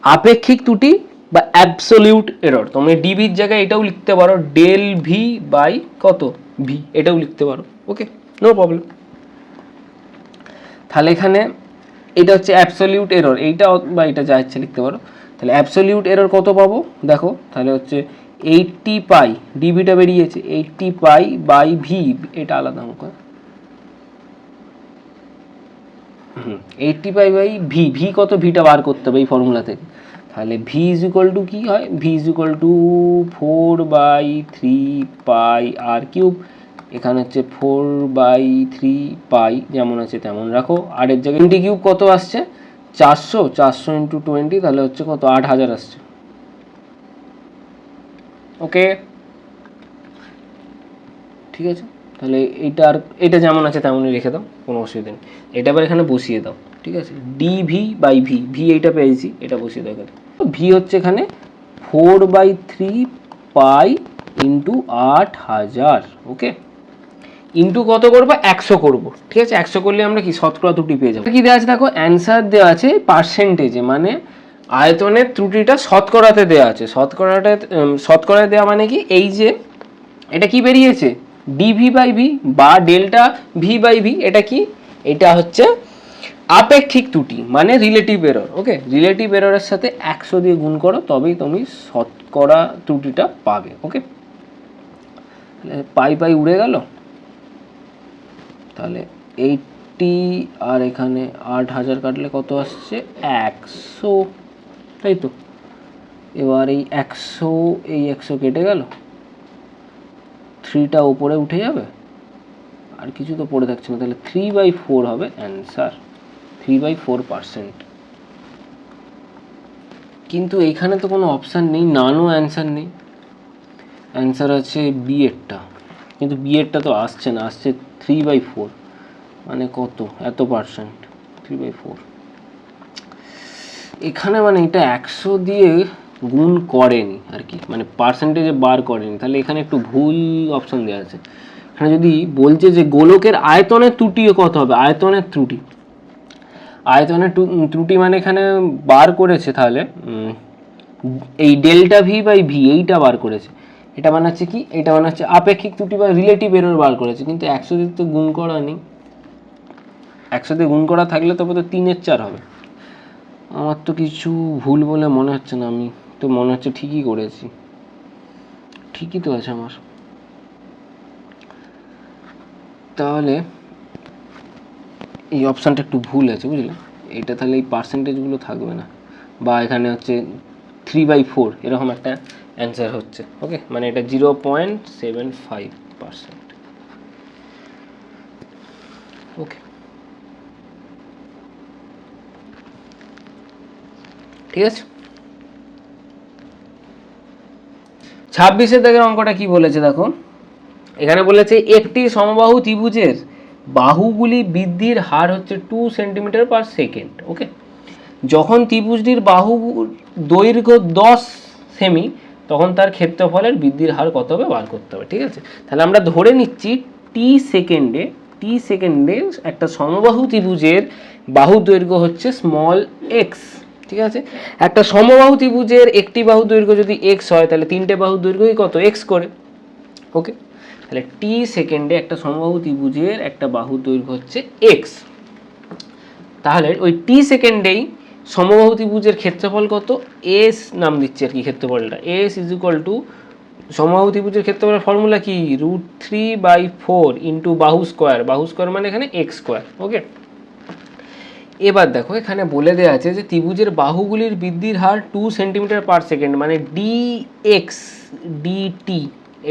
Speaker 1: আপেক্ষিক ত্রুটি বা অ্যাবসলিউট এরর। তুমি ডিভির জায়গায় এটাও লিখতে পারো ডেল ভি বাই কত ভি, এটাও লিখতে পারো। ওকে, নো প্রবলেম। তাহলে এখানে এটা হচ্ছে অ্যাবসলিউট এরর, এইটা বা এটা যা ইচ্ছে লিখতে পারো। তাহলে অ্যাবসলিউট এরর কত পাবো দেখো, তাহলে হচ্ছে 80 পাই, ডিভিটা বেরিয়েছে 80 পাই বাই ভি, এটা আলাদা অঙ্ক। 85/v, ভি কত, ভিটা বার করতে হবে এই ফর্মুলা থেকে। তাহলে ভি ইজ ইকুয়াল টু কী হয়, V is equal two 4/3πr³। এখানে হচ্ছে 4/3π, যেমন আছে তেমন রাখো। আর এর জায়গায় 20³ কত আসছে, 400, 400 × 20, তাহলে হচ্ছে কত, 8000 আসছে। ওকে, ঠিক আছে। তাহলে এটা যেমন আছে তেমনই রেখে দাও, কোনো অসুবিধা নেই। এটা আবার এখানে বসিয়ে দাও, ঠিক আছে। dv/v, ভি এইটা পেয়েছি, এটা বসিয়ে দাও এখানে। ভি হচ্ছে এখানে 4/3π × 8000। ওকে, ইন্টু কত করবো, 100 করবো, ঠিক আছে। 100 করলে আমরা কি শতকরা ত্রুটি পেয়ে যাবো। কি দেওয়া আছে দেখো, অ্যান্সার দেওয়া আছে পার্সেন্টেজে, মানে আয়তনের ত্রুটিটা শতকরাতে দেওয়া আছে। শতকরাতে দেওয়া মানে কি, এই যে এটা কি বেরিয়েছে, dv/v বা ডেল্টা v/v, এটা কি, এটা হচ্ছে আপেক্ষিক ত্রুটি, মানে রিলেটিভ এরর। ওকে, রিলেটিভ এররের সাথে 100 দিয়ে গুণ করো, তবেই তুমি শতকরা ত্রুটিটা পাবে। ওকে, পাই উড়ে গেল। তাহলে 80 আর এখানে 8000 কাটলে কত আসছে, 100, তাই তো। এবার এই 100 কেটে গেল, 3টা উপরে উঠে যাবে, আর কিছু তো পড়ে থাকছে না। তাহলে 3/4 হবে অ্যান্সার, 3/4%। কিন্তু এইখানে তো কোনো অপশান নেই, নানও অ্যান্সার নেই। অ্যান্সার আছে বি এরটা, কিন্তু বি এরটা তো আসছে না, আসছে 3/4, মানে কত, এত %, 3/4। এখানে মানে এটা 100 দিয়ে গুণ করেনি আর কি, মানে পার্সেন্টেজে বার করেনি। তাহলে এখানে একটু ভুল অপশান দেওয়া আছে। এখানে যদি বলছে যে গোলকের আয়তনের ত্রুটিও কত হবে, আয়তনের ত্রুটি, আয়তনের ত্রুটি মানে এখানে বার করেছে, তাহলে এই ΔV/V এইটা বার করেছে। এটা মানে হচ্ছে কি, এটা মানে হচ্ছে আপেক্ষিক ত্রুটি বা রিলেটিভ এরর বার করেছে, কিন্তু 100 দিয়ে তো গুণ করা নেই। 100 দিয়ে গুণ করা থাকলে তবে তো 3/4 হবে। আমার তো কিছু ভুল বলে মনে হচ্ছে না, আমি তো মনে হচ্ছে ঠিকই করেছি, ঠিকই তো আছে আমার। তাহলে এই অপশানটা একটু ভুল আছে, বুঝলে। এটা তাহলে এই পার্সেন্টেজগুলো থাকবে না, বা এখানে হচ্ছে 3/4 এরকম একটা অ্যান্সার হচ্ছে। ওকে, মানে এটা 0.75%। ওকে, ঠিক আছে। 26 দেখের অঙ্কটা কি বলেছে দেখো, এখানে বলেছে একটি সমবাহু ত্রিভুজের বাহুগুলি বৃদ্ধির হার হচ্ছে 2 সেমি/সেকেন্ড। ওকে, যখন ত্রিভুজটির বাহু দৈর্ঘ্য 10 সেমি, তখন তার ক্ষেত্রফলের বৃদ্ধির হার কত হবে বার করতে হবে। ঠিক আছে, তাহলে আমরা ধরে নিচ্ছি টি সেকেন্ডে একটা সমবাহু ত্রিভুজের বাহু দৈর্ঘ্য হচ্ছে স্মল এক্স। ঠিক আছে, একটা সমবাহু ত্রিভুজের একটি বাহু দৈর্ঘ্য যদি এক্স হয়, তাহলে 3টে বাহু দৈর্ঘ্যই কত, এক্স করে। ওকে, তাহলে টি সেকেন্ডে একটা সমবাহু ত্রিভুজের একটা বাহু দৈর্ঘ্য হচ্ছে এক্স। তাহলে ওই টি সেকেন্ডেই সমবাহু ত্রিভুজের ক্ষেত্রফল কত, এস নাম দিচ্ছে আর কি, ক্ষেত্রফলটা এস ইজ ইকুয়াল টু, সমবাহু ত্রিভুজের ক্ষেত্রফলের ফর্মুলা কি, √3/4 ইন্টু বাহু স্কোয়ার, বাহু স্কোয়ার মানে এখানে এক্স স্কোয়ার। ওকে, এবার দেখো এখানে বলে দেওয়া আছে যে ত্রিভুজের বাহুগুলির বৃদ্ধির হার 2 সেমি/সেকেন্ড, মানে dx dt,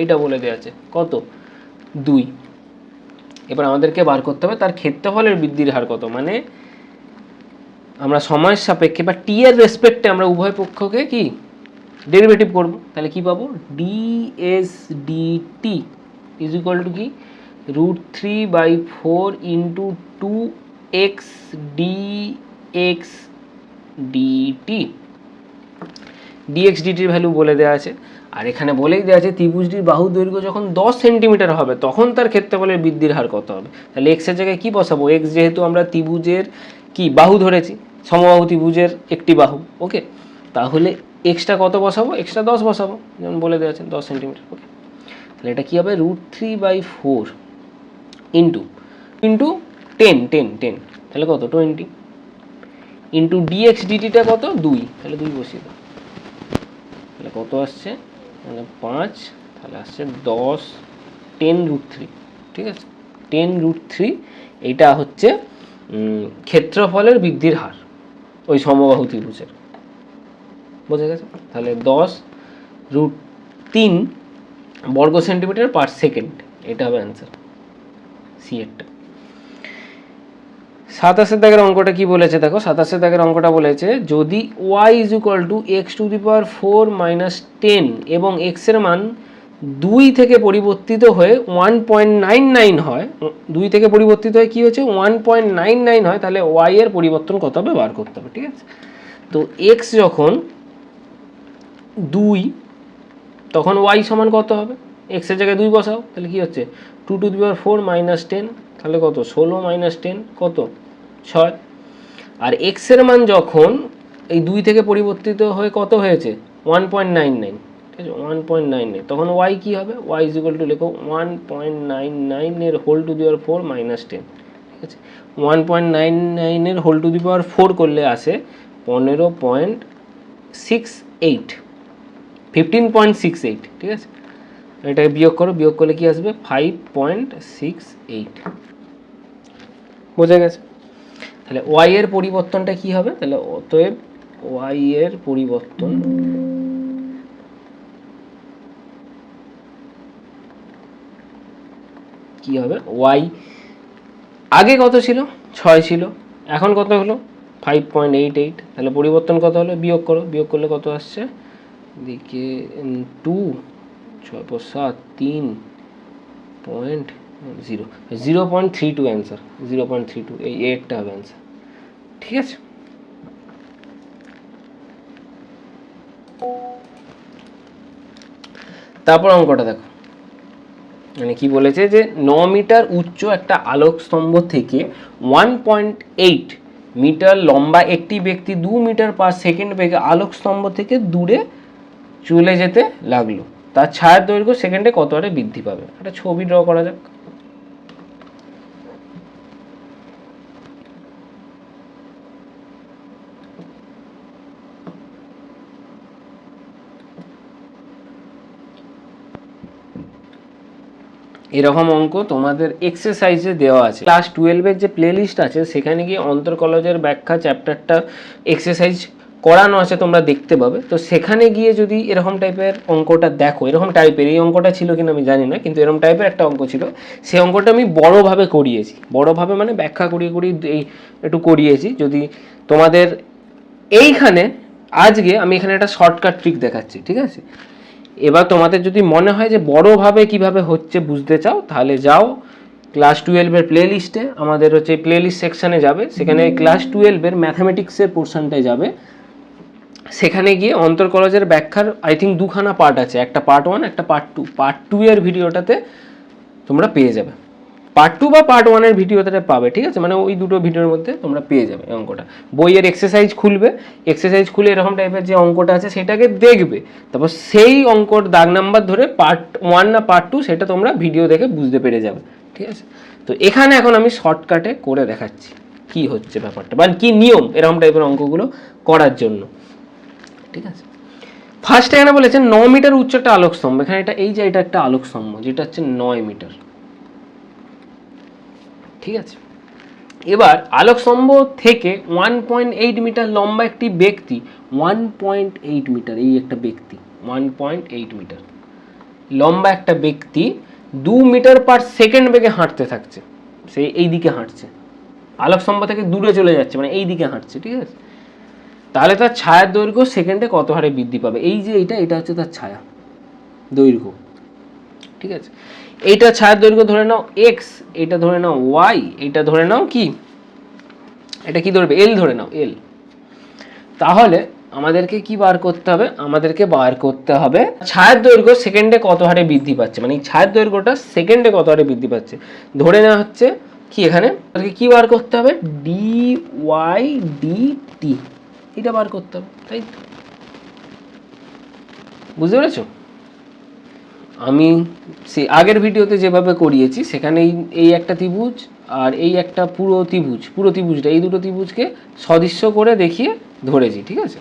Speaker 1: এইটা বলে দেওয়া আছে কত, 2। এবার আমাদেরকে বার করতে হবে তার ক্ষেত্রফলের বৃদ্ধির হার কত, মানে আমরা সময়ের সাপেক্ষে বা টি এর রেসপেক্টে আমরা উভয় পক্ষকে কি ডেরিভেটিভ করব। তাহলে কি পাবো, ds dt is equal to কি, √3/4 into 2x dx dt। dx dt এর ভ্যালু বলে দেওয়া আছে, আর এখানে বলেই দেওয়া আছে ত্রিভুজটির বাহু দৈর্ঘ্য যখন 10 সেন্টিমিটার হবে, তখন তার ক্ষেত্রফলের বৃদ্ধির হার কত হবে। তাহলে এক্স এর জায়গায় কি বসাবো, এক্স যেহেতু আমরা ত্রিভুজের কি বাহু ধরেছি, সমবাহু ত্রিভুজের একটি বাহু। ওকে, তাহলে এক্সটা কত বসাবো, এক্সটা 10 বসাবো, যেমন বলে দেওয়া আছে 10 সেন্টিমিটার। ওকে, তাহলে এটা কি হবে, √3/4 ইন্টু 10, তাহলে কত, 20, ইন্টু dx dt কত, 2, তাহলে 2 বসিয়ে দাও। তাহলে কত আসছে, মানে 5, তাহলে আসছে 10, 10√3। ঠিক আছে, 10√3, এইটা হচ্ছে ক্ষেত্রফলের বৃদ্ধির হার ওই সমবাহু ত্রিভুজের। বোঝা গেছে? তাহলে 10√3 বর্গ সেন্টিমিটার পার সেকেন্ড, এটা হবে অ্যান্সার সি এরটা। 27 দাগের অঙ্কটা কি বলেছে দেখো, 27 দাগের অঙ্কটা বলেছে যদি y = x⁴ - 10 এবং x এর মান 2 থেকে পরিবর্তিত হয়ে 1.99 হয়, 2 থেকে পরিবর্তিত হয়ে কি হচ্ছে 1.99 হয়, তাহলে y এর পরিবর্তন কত হবে বার করতে হবে। ঠিক আছে, তো x যখন 2 তখন y সমান কত হবে, x এর জায়গায় 2 বসাও, তাহলে কি হচ্ছে 2⁴ - 10, তাহলে কত 16 - 10 কত 6। আর x এর মান যখন এই 2 থেকে পরিবর্তিত হয়ে কত হয়েছে 1.99, ঠিক আছে 1.99, তখন y কি হবে, y লেখো 1.99 এর হোল টু দি পাওয়ার 4 - 10, ঠিক আছে 1.99 এর হোল টু দি পাওয়ার 4 করলে আসে 15.68, 15.68, ঠিক আছে। এটাকে বিয়োগ করো, বিয়োগ করলে কি আসবে 5.68। বোঝা গেছে? তাহলে y এর পরিবর্তনটা কি হবে, তাহলে অতএব y এর পরিবর্তন কি হবে, y আগে কত ছিল 6 ছিল, এখন কত হলো 5.88, তাহলে পরিবর্তন কত হলো, বিয়োগ করো, বিয়োগ করলে কত আসছে দিকে 2 6 × 7 3.0 0.32 অ্যান্সার, 0.32, এই এরটা হবে অ্যান্সার। ঠিক আছে, তারপর অঙ্কটা দেখো, মানে কি বলেছে যে 9 মিটার উচ্চ একটা আলোক স্তম্ভ থেকে 1.8 মিটার লম্বা একটি ব্যক্তি 2 মিটার পার সেকেন্ড বেগে আলোক স্তম্ভ থেকে দূরে চলে যেতে লাগলো, তার ছায়ার দৈর্ঘ্য সেকেন্ডে কত হারে বৃদ্ধি পাবে। একটা ছবি ড্র করা যাক। এরকম অঙ্ক তোমাদের এক্সারসাইজে দেওয়া আছে, ক্লাস 12-এর যে প্লে লিস্ট আছে সেখানে গিয়ে অন্তর্কলজের ব্যাখ্যা চ্যাপ্টারটা এক্সারসাইজ করানো আছে, তোমরা দেখতে পাবে। তো সেখানে গিয়ে যদি এরকম টাইপের অঙ্কটা দেখো, এরকম টাইপের এই অঙ্কটা ছিল কিনা আমি জানি না, কিন্তু এরকম টাইপের একটা অঙ্ক ছিল, সেই অঙ্কটা আমি বড়োভাবে করিয়েছি, বড়োভাবে মানে ব্যাখ্যা করিয়ে এই একটু করিয়েছি। যদি তোমাদের এইখানে আজকে আমি এখানে একটা শর্টকাট ট্রিক দেখাচ্ছি, ঠিক আছে। এবার তোমাদের যদি মনে হয় যে বড়োভাবে কিভাবে হচ্ছে বুঝতে চাও, তাহলে যাও ক্লাস 12-এর প্লে লিস্টে, আমাদের হচ্ছে প্লে লিস্ট সেকশানে যাবে, সেখানে ক্লাস 12-এর ম্যাথামেটিক্সের পোর্শনটায় যাবে, সেখানে গিয়ে অন্তর্কলজের ব্যাখ্যার আই থিঙ্ক 2খানা পার্ট আছে, একটা পার্ট 1 একটা পার্ট 2, পার্ট 2 এর ভিডিওটাতে তোমরা পেয়ে যাবে, পার্ট 2 বা পার্ট 1 এর ভিডিওতে পাবে, ঠিক আছে, মানে ওই দুটো ভিডিওর মধ্যে তোমরা পেয়ে যাবে অঙ্কটা। বইয়ের এক্সারসাইজ খুলবে, এক্সারসাইজ খুলে এরকম টাইপের যে অঙ্কটা আছে সেটাকে দেখবে, তারপর সেই অঙ্কর দাগ নাম্বার ধরে পার্ট 1 না পার্ট 2 সেটা তোমরা ভিডিও দেখে বুঝতে পেরে যাবে, ঠিক আছে। তো এখানে এখন আমি শর্টকাটে করে দেখাচ্ছি কি হচ্ছে ব্যাপারটা, বা কি নিয়ম এরকম টাইপের অঙ্কগুলো করার জন্য, ঠিক আছে। ফার্স্ট এখানে বলেছে 9 মিটার উচ্চ একটা আলোক স্তম্ভ, এখানে এটা এই যে এটা একটা আলোক স্তম্ভ যেটা হচ্ছে 9 মিটার, ঠিক আছে। এবার আলোক স্তম্ভ থেকে 1.8 মিটার লম্বা একটি ব্যক্তি, 1.8 মিটার, এই একটা ব্যক্তি 1.8 মিটার লম্বা একটা ব্যক্তি 2 মিটার পার সেকেন্ড বেগে হাঁটতে থাকছে, সে এই দিকে হাঁটছে, আলোক স্তম্ভ থেকে দূরে চলে যাচ্ছে, মানে এই দিকে হাঁটছে, ঠিক আছে। তাহলে তার ছায়ার দৈর্ঘ্য সেকেন্ডে কত হারে বৃদ্ধি পাবে, এই যে এটা হচ্ছে তার ছায়া দৈর্ঘ্য, ঠিক আছে। এইটা ছায়ার দৈর্ঘ্য ধরে নাও x, এটা ধরে নাও y, এটা ধরে নাও কি, এটা কি ধরবে l, ধরে নাও l। তাহলে আমাদেরকে কি বার করতে হবে, আমাদেরকে বার করতে হবে ছায়ার দৈর্ঘ্য সেকেন্ডে কত হারে বৃদ্ধি পাচ্ছে, মানে এই ছায়ার দৈর্ঘ্যটা সেকেন্ডে কত হারে বৃদ্ধি পাচ্ছে, ধরে নেওয়া হচ্ছে কি এখানে কি বার করতে হবে dy dt, এটা বার করতে হবে, তাই তো, বুঝতে পেরেছো। আমি সেই আগের ভিডিওতে যেভাবে করিয়েছি সেখানে এই একটা ত্রিভুজ আর এই একটা পুরো ত্রিভুজটা, এই দুটো ত্রিভুজকে সদৃশ্য করে দেখিয়ে ধরেছি, ঠিক আছে।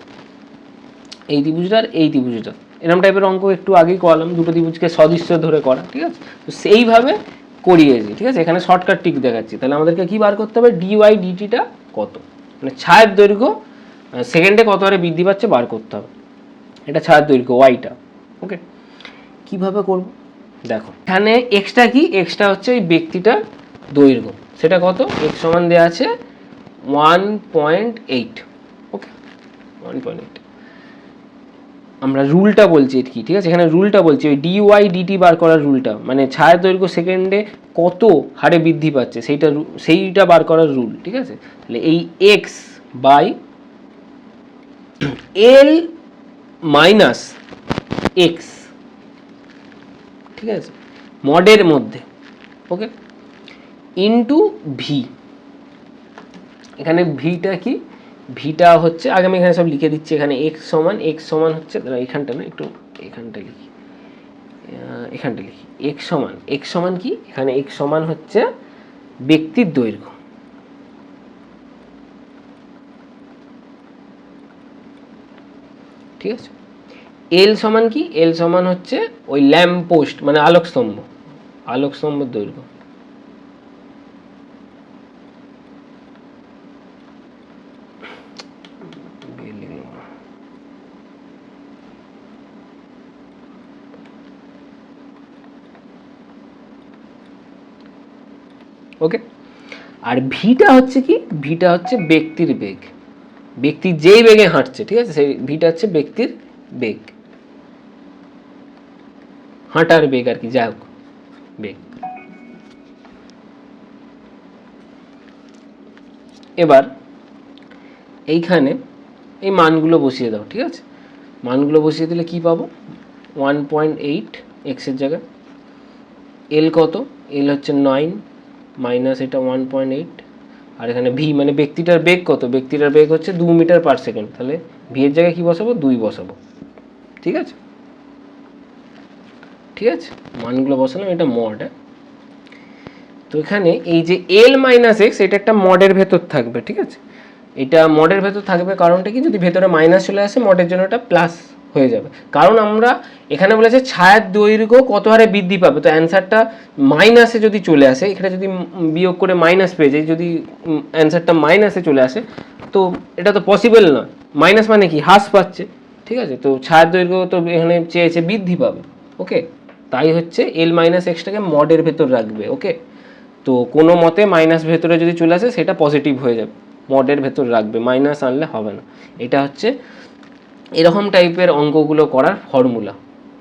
Speaker 1: এই ত্রিভুজটা আর এই ত্রিভুজটা, এরকম টাইপের অঙ্ক একটু আগেই করলাম, দুটো ত্রিভুজকে সদৃশ্য ধরে করা, ঠিক আছে। তো সেইভাবে করিয়েছি, ঠিক আছে। এখানে শর্টকাট ট্রিক দেখাচ্ছি। তাহলে আমাদেরকে কি বার করতে হবে, ডিওয়াই ডিটিটা কত, মানে ছায়ের দৈর্ঘ্য সেকেন্ডে কত হারে বৃদ্ধি পাচ্ছে বার করতে হবে। এটা ছায়ের দৈর্ঘ্য ওয়াইটা। ওকে, কিভাবে করব দেখো, এখানে এক্সটা কি, এক্সটা হচ্ছে ওই ব্যক্তিটার দৈর্ঘ্য, সেটা কত, এক্স সমান দেওয়া আছে 1.8। ওকে, 1.8। আমরা রুলটা বলছি কি, ঠিক আছে, এখানে রুলটা বলছি ওই ডিওয়াই ডিটি বার করার রুলটা, মানে ছায়ের দৈর্ঘ্য সেকেন্ডে কত হারে বৃদ্ধি পাচ্ছে সেইটা বার করার রুল, ঠিক আছে। তাহলে এই x by l minus x, ঠিক আছে, মডের মধ্যে, ওকে, ইন্টু ভি। এখানে ভিটা কি, ভিটা হচ্ছে, আগে আমি এখানে সব লিখে দিচ্ছি। এখানে এক্স সমান হচ্ছে, এখানটা না, একটু এখানটা লিখি, এক্স সমান কি, এখানে এক্স সমান হচ্ছে ব্যক্তির দৈর্ঘ্য, ঠিক আছে। এল সমান কি, এল সমান হচ্ছে ওই ল্যাম্প পোস্ট, মানে আলোকস্তম্ভের দৈর্ঘ্য। ওকে, আর ভিটা হচ্ছে কি, ভিটা হচ্ছে ব্যক্তির বেগ, ব্যক্তি যেই বেগে হাঁটছে, ঠিক আছে, সেই ভিটা হচ্ছে ব্যক্তির বেগ, হাঁটার বেগ আর কি, যাই হোক বেগ। এবার এইখানে এই মানগুলো বসিয়ে দাও, ঠিক আছে। মানগুলো বসিয়ে দিলে কি পাবো, 1.8 এক্সের জায়গায়, এল কত, এল হচ্ছে 9 মাইনাস এটা 1.8, আর এখানে ভি মানে ব্যক্তিটার বেগ কত, ব্যক্তিটার বেগ হচ্ছে 2 মিটার পার সেকেন্ড, তাহলে ভি এর জায়গায় কি বসাবো, 2 বসাবো, ঠিক আছে। ঠিক আছে, মানগুলো বসালাম, এটা মড। তো এখানে এই যে এল মাইনাস এক্স, এটা একটা মডের ভেতর থাকবে, ঠিক আছে। এটা মডের ভেতর থাকবে, কারণটা কি, যদি ভেতরে মাইনাস চলে আসে মডের জন্য এটা প্লাস হয়ে যাবে, কারণ আমরা এখানে বলেছে ছায়ার দৈর্ঘ্য কত হারে বৃদ্ধি পাবে, তো অ্যান্সারটা মাইনাসে যদি চলে আসে, এখানে যদি বিয়োগ করে মাইনাস পেয়ে যাই, যদি অ্যান্সারটা মাইনাসে চলে আসে, তো এটা তো পসিবল নয়। মাইনাস মানে কি, হ্রাস পাচ্ছে, ঠিক আছে। তো ছায়ার দৈর্ঘ্য তো এখানে চেয়েছে বৃদ্ধি পাবে, ওকে, তাই হচ্ছে এল মাইনাস এক্সটাকে মডের ভেতর রাখবে, ওকে। তো কোনো মতে মাইনাস ভেতরে যদি চলে আসে সেটা পজিটিভ হয়ে যাবে, মডের ভেতর রাখবে, মাইনাস আনলে হবে না। এটা হচ্ছে এরকম টাইপের অঙ্কগুলো করার ফর্মুলা,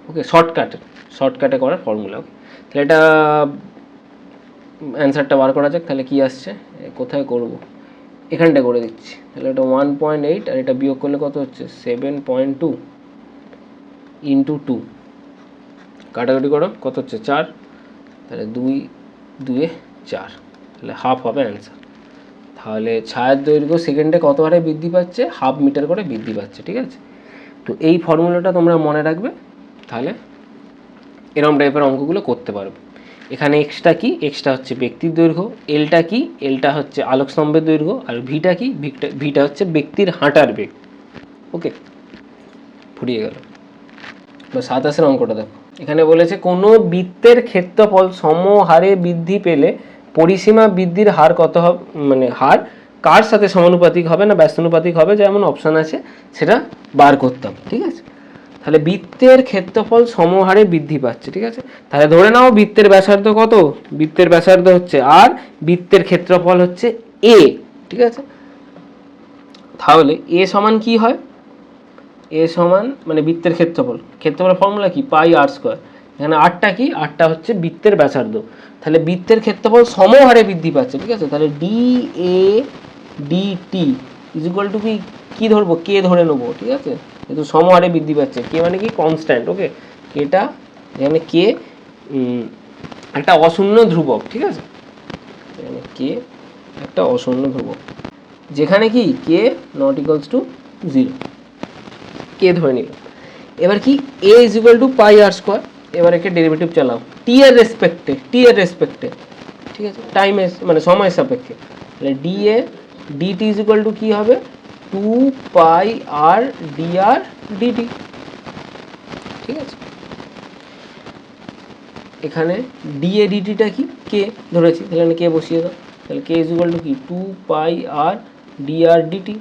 Speaker 1: ওকে, শর্টকাটে করার ফর্মুলা, ওকে। তাহলে এটা অ্যান্সারটা বার করা যাক, তাহলে কি আসছে, কোথায় করব, এখানটা করে দিচ্ছি। তাহলে এটা 1.8 আর এটা বিয়োগ করলে কত হচ্ছে, 7.2 ইন্টু 2, কাটাকাটি করো, কত হচ্ছে 4, তাহলে 2 2 4, তাহলে হাফ হবে অ্যান্সার। তাহলে ছায়ার দৈর্ঘ্য সেকেন্ডে কত হারে বৃদ্ধি পাচ্ছে, হাফ মিটার করে বৃদ্ধি পাচ্ছে, ঠিক আছে। তো এই ফর্মুলাটা তোমরা মনে রাখবে, তাহলে এরকম টাইপের অঙ্কগুলো করতে পারবে। এখানে এক্সটা কি, এক্সটা হচ্ছে ব্যক্তির দৈর্ঘ্য, এলটা কি, এলটা হচ্ছে আলোকস্তম্ভের দৈর্ঘ্য, আর ভিটা কি, ভিটা হচ্ছে ব্যক্তির হাঁটার বেগ, ওকে, ফুরিয়ে গেল। 27 অঙ্কটা দেখো, এখানে বলেছে কোনো বৃত্তের ক্ষেত্রফল সমহারে বৃদ্ধি পেলে পরিসীমা বৃদ্ধির হার কত হবে, মানে হার কার সাথে সমানুপাতিক হবে না ব্যস্তানুপাতিক হবে, যেমন অপশান আছে সেটা বার করতাম, ঠিক আছে। তাহলে বৃত্তের ক্ষেত্রফল সমহারে বৃদ্ধি পাচ্ছে, ঠিক আছে। তাহলে ধরে নাও বৃত্তের ব্যাসার্ধ কত, বৃত্তের ব্যাসার্ধ হচ্ছে আর, বৃত্তের ক্ষেত্রফল হচ্ছে এ, ঠিক আছে। তাহলে এ সমান কি হয়, এ সমান মানে বৃত্তের ক্ষেত্রফল ফর্মুলা কি, পাই আর স্কোয়ার। এখানে আরটা কি, আরটা হচ্ছে বৃত্তের ব্যাসার্ধ, তাহলে বৃত্তের ক্ষেত্রফল সমহারে বৃদ্ধি পাচ্ছে, ঠিক আছে। তাহলে D A DT is equal to কি ধরবো, কে ধরে নেবো, ঠিক আছে, যেহেতু সমহারে বৃদ্ধি পাচ্ছে, কে মানে কি কনস্ট্যান্ট, ওকে, কেটা এখানে কে একটা অশূন্য ধ্রুবক, ঠিক আছে, এখানে কে একটা অশূন্য ধ্রুবক, যেখানে কি K not equals to 0, K ধরে নিলাম। এবার কি A is equal to pi R square, এবার একটা ডেরিভেটিভ চালাও টি এর রেসপেক্টে, ঠিক আছে, টাইমের মানে সময়ের সাপেক্ষে। তাহলে D A DT is equal to কী হবে, 2 পাই আর ডি আর ডিটি, ঠিক আছে। এখানে ডিএ ডিটিটা কি কে ধরেছি, তাহলে এখানে কে বসিয়ে দাও, তাহলে কে ইজ ইকুয়াল টু কি 2 পাই আর ডিআর ডিটি।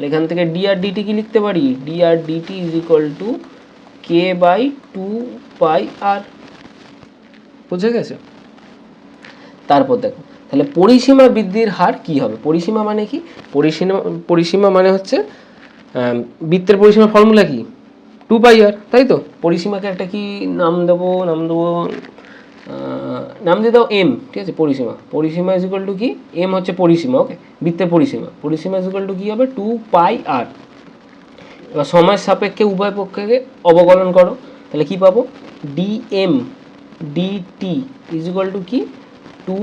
Speaker 1: এখান থেকে ডিআর ডিটি কি লিখতে পারি, dr dt is equal to k by 2 pi r. বুঝে গেছে? তারপর দেখো তাহলে পরিসীমা বৃদ্ধির হার কি হবে। পরিসীমা মানে কি, পরিসীমা মানে হচ্ছে বৃত্তের পরিসীমা ফর্মুলা কি 2 পাই আর, তাই তো। পরিসীমাকে একটা কি নাম দেবো, নাম দিয়ে দাও এম, ঠিক আছে। পরিসীমা ইজ ইকুয়াল টু কি, এম হচ্ছে পরিসীমা, ওকে, বৃত্তের পরিসীমা ইজ ইকুয়াল টু কি হবে 2 পাই আর। এবার সময় সাপেক্ষে উভয় পক্ষকে অবকলন করো, তাহলে কি পাবো, dm dt is equal to কি 2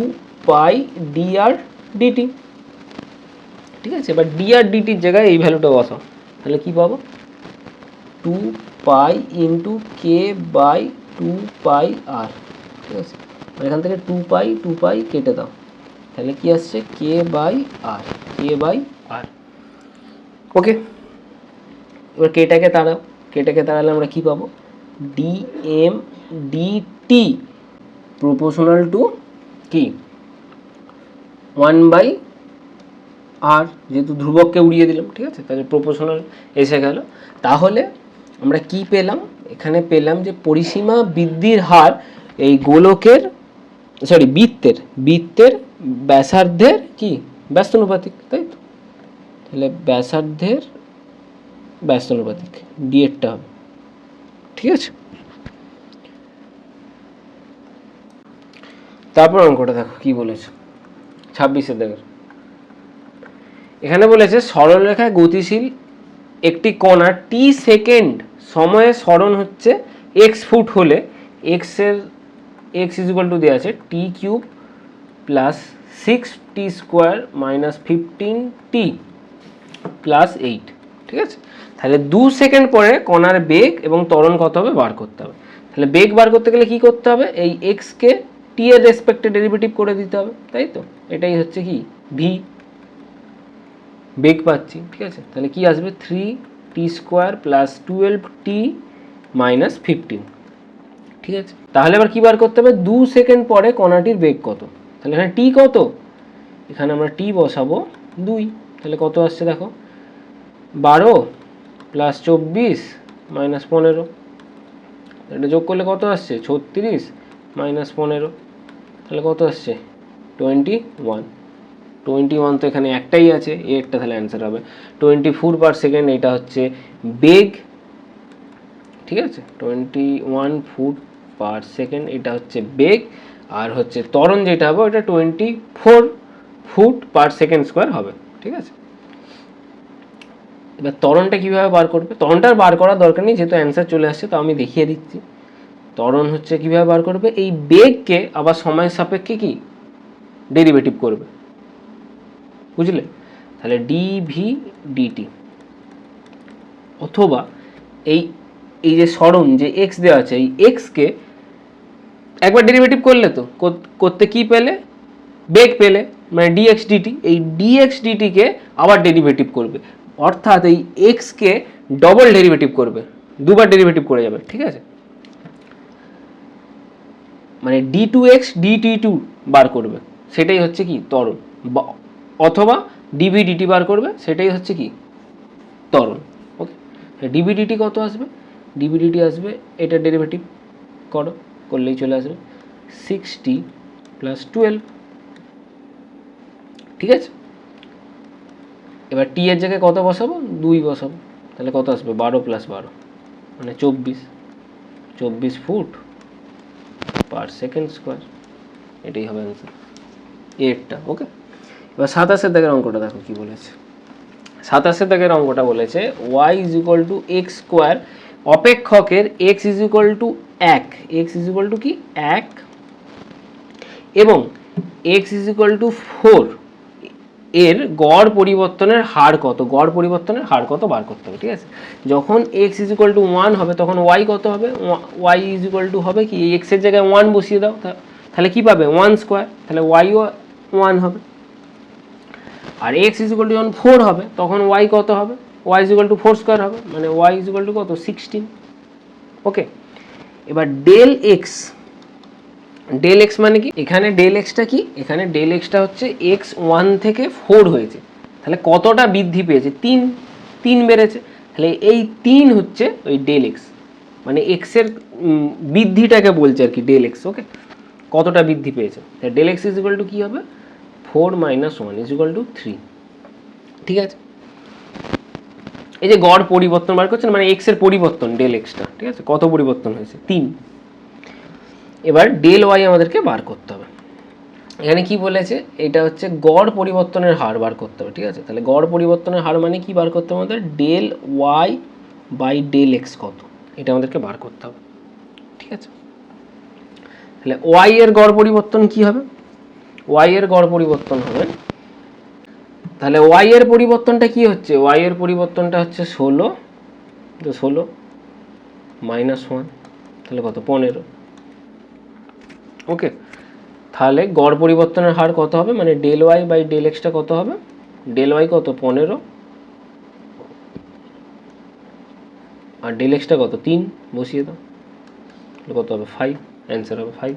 Speaker 1: পাই ডিআর ডিটি, ঠিক আছে। এবার ডিআর ডিটির জায়গায় এই ভ্যালুটা বসাও, তাহলে কি পাবো 2 pi into k by 2 pi আর, ঠিক আছে। এখান থেকে 2 পাই কেটে দাও, তাহলে কি আসছে কে বাই আর, ওকে। এবার কেটাকে তাড়ালে আমরা কি পাবো, ডিএম ডিটি প্রপোর্শনাল টু কি 1/r, যেহেতু ধ্রুবককে উড়িয়ে দিলাম, ঠিক আছে, তাহলে প্রপোর্শনাল এসে গেল। তাহলে আমরা কি পেলাম, এখানে পেলাম যে পরিসীমা বৃদ্ধির হার এই গোলকের বৃত্তের ব্যাসার্ধের কি ব্যস্তানুপাতিক, তাই তো। তাহলে ব্যাসার্ধের ব্যস্তানুপাতিক ডিএরটা হবে, ঠিক আছে। তারপর অঙ্কটা দেখো কি বলেছে 26-এর দেখো। এখানে বলেছে সরলরেখায় গতিশীল একটি কণা টি সেকেন্ড সময়ে সরণ হচ্ছে এক্স ফুট হলে এক্স ইজ ইকুয়াল টু দেওয়া আছে T cube plus 6t square minus 15t plus 8, ঠিক আছে। তাহলে 2 সেকেন্ড পরে কণার বেগ এবং ত্বরণ কত হবে বার করতে হবে। তাহলে বেগ বার করতে গেলে কি করতে হবে, এই এক্সকে টি এর রেসপেক্টে ডেরিভেটিভ করে দিতে হবে, তাই তো। এটাই হচ্ছে কি ভি, বেগ পাচ্ছি, ঠিক আছে। তাহলে কি আসবে 3t square plus 12t minus 15, ঠিক আছে। তাহলে এবার কি বার করতে হবে, 2 সেকেন্ড পরে কণাটির বেগ কত। তাহলে এখানে টি কত, এখানে আমরা টি বসাবো 2, তাহলে কত আসছে দেখো 12 প্লাস 24 মাইনাস 15, এটা যোগ করলে কত আসছে 36 মাইনাস 15, তাহলে কত আসছে 21 তো এখানে একটাই আছে, একটা তাহলে অ্যান্সার হবে 24/সেকেন্ড। এটা হচ্ছে বেগ, ঠিক আছে, 21 ফুট/সেকেন্ড এটা হচ্ছে বেগ, আর হচ্ছে ত্বরণ যেটা হবে ওটা 24 ফুট/সেকেন্ড স্কোয়ার হবে, ঠিক আছে। এবার ত্বরণটা কীভাবে বার করবে, ত্বরণটা বার করার দরকার নেই, যেহেতু অ্যান্সার চলে আসছে তো আমি দেখিয়ে দিচ্ছি। ত্বরণ হচ্ছে কীভাবে বার করবে, এই বেগকে আবার সময়ের সাপেক্ষে কি ডেরিভেটিভ করবে, বুঝলে। তাহলে ডিভি ডিটি, অথবা এই যে সরণ যে এক্স দেওয়া আছে, এই এক্সকে একবার ডেরিভেটিভ করলে তো করতে কি পেলে, বেগ পেলে, মানে ডিএক্স ডিটি। এই ডিএক্স ডিটিকে আবার ডেরিভেটিভ করবে, অর্থাৎ এই এক্সকে ডবল ডেরিভেটিভ করবে, দুবার ডেরিভেটিভ করে যাবে, ঠিক আছে। মানে d2x dt2 বার করবে, সেটাই হচ্ছে কি ত্বরণ, অথবা ডিভি ডিটি বার করবে, সেটাই হচ্ছে কি ত্বরণ, ওকে। ডিভি ডিটি কত আসবে, ডিভি ডিটি আসবে, এটা ডেরিভেটিভ করলেই চলে আসবে 6t প্লাস 12, ঠিক আছে। এবার টি এর জায়গায় কত বসাবো, 2 বসাবো, তাহলে কত আসবে 12 প্লাস 12 মানে 24 ফুট/সেকেন্ড স্কোয়ার, এটাই হবে অ্যান্সার এরটা, ওকে। এবার 27-এর দাগের অঙ্কটা দেখো কি বলেছে। 27-এর দাগের অঙ্কটা বলেছে y is equal to X square, অপেক্ষকের x is equal to 1, x is equal to কি 1 এবং x ইজ ইকুয়াল টু 4 এর গড় পরিবর্তনের হার কত, বার করতে হবে, ঠিক আছে। যখন x ইজ ইকুয়াল টু 1 হবে তখন y কত হবে, y ইজ ইকুয়াল টু হবে কি, x এর জায়গায় 1 বসিয়ে দাও, তাহলে কি পাবে 1 স্কোয়ার, তাহলে y ও 1 হবে। আর x ইজ ইকুয়াল টু যখন 4 হবে তখন y কত হবে, y is equal to 4 square হবে, মানে y ইজ ইকুয়াল টু কত 16, ওকে। এবার ডেল x ডেল এক্স মানে কি, এখানে ডেল এক্সটা কি, এখানে ডেল এক্সটা হচ্ছে এক্স 1 থেকে 4 হয়েছে, তাহলে কতটা বৃদ্ধি পেয়েছে, 3 বেড়েছে, তাহলে এই 3 হচ্ছে ওই ডেল এক্স, মানে এক্সের বৃদ্ধিটাকে বলছে আর কি ডেল এক্স। ওকে, কতটা বৃদ্ধি পেয়েছে, del X is equal to কী হবে, 4 - 1 ইজ ইকুয়াল টু 3। ঠিক আছে, এই যে গড় পরিবর্তন বার করছেন মানে এক্স এর পরিবর্তন ডেল এক্সটা, ঠিক আছে, কত পরিবর্তন হয়েছে, 3। এবার ডেল ওয়াই আমাদেরকে বার করতে হবে। এখানে কি বলেছে, এটা হচ্ছে গড় পরিবর্তনের হার বার করতে হবে। ঠিক আছে, তাহলে গড় পরিবর্তনের হার মানে কি বার করতে হবে আমাদের, del y by del x কত, এটা আমাদেরকে বার করতে হবে। ঠিক আছে, তাহলে ওয়াই এর গড় পরিবর্তন কি হবে, ওয়াই এর গড় পরিবর্তন হবে, তাহলে ওয়াই এর পরিবর্তনটা কি হচ্ছে, ওয়াই এর পরিবর্তনটা হচ্ছে 16, তো 16 - 1, তাহলে কত, 15। ওকে, তাহলে গড় পরিবর্তনের হার কত হবে, মানে ডেল ওয়াই বাই ডেল এক্সটা কত হবে, ডেল ওয়াই কত 15 আর ডেল এক্সটা কত 3, বসিয়ে দাও, তাহলে কত হবে 5, অ্যান্সার হবে 5।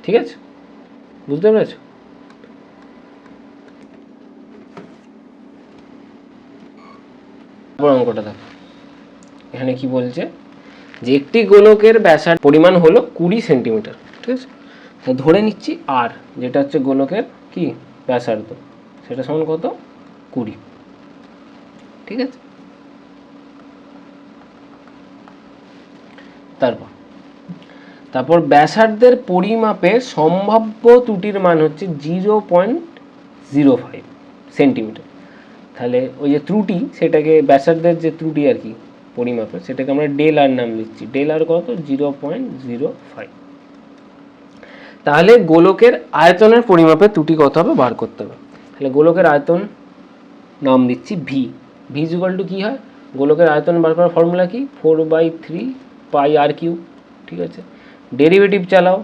Speaker 1: ঠিক আছে, বুঝতে পেরেছো? তারপর অঙ্কটা দেখো, এখানে কি বলছে যে একটি গোলকের ব্যাসার্ধ পরিমাণ হলো 20 সেন্টিমিটার। ঠিক আছে, ধরে নিচ্ছি আর, যেটা হচ্ছে গোলকের কি ব্যাসার্ধ, সেটা সমান কত, 20। ঠিক আছে, তারপর ব্যাসার্ধের পরিমাপে সম্ভাব্য ত্রুটির মান হচ্ছে 0.05 সেন্টিমিটার। তাহলে ওই যে ত্রুটি, সেটাকে ব্যাসার্ধের যে ত্রুটি আর কি পরিমাপে, সেটাকে আমরা ডেল আর নাম দিচ্ছি, ডেল আর কত 0.05। তাহলে গোলকের আয়তনের পরিমাপে ত্রুটি কত হবে বার করতে হবে। তাহলে গোলকের আয়তন নাম দিচ্ছি ভি, ভি ইকুয়াল টু কী হয়, গোলকের আয়তন বার করার ফর্মুলা কি, 4/3 পাই আর কিউ। ঠিক আছে, ডেরিভেটিভ চালাও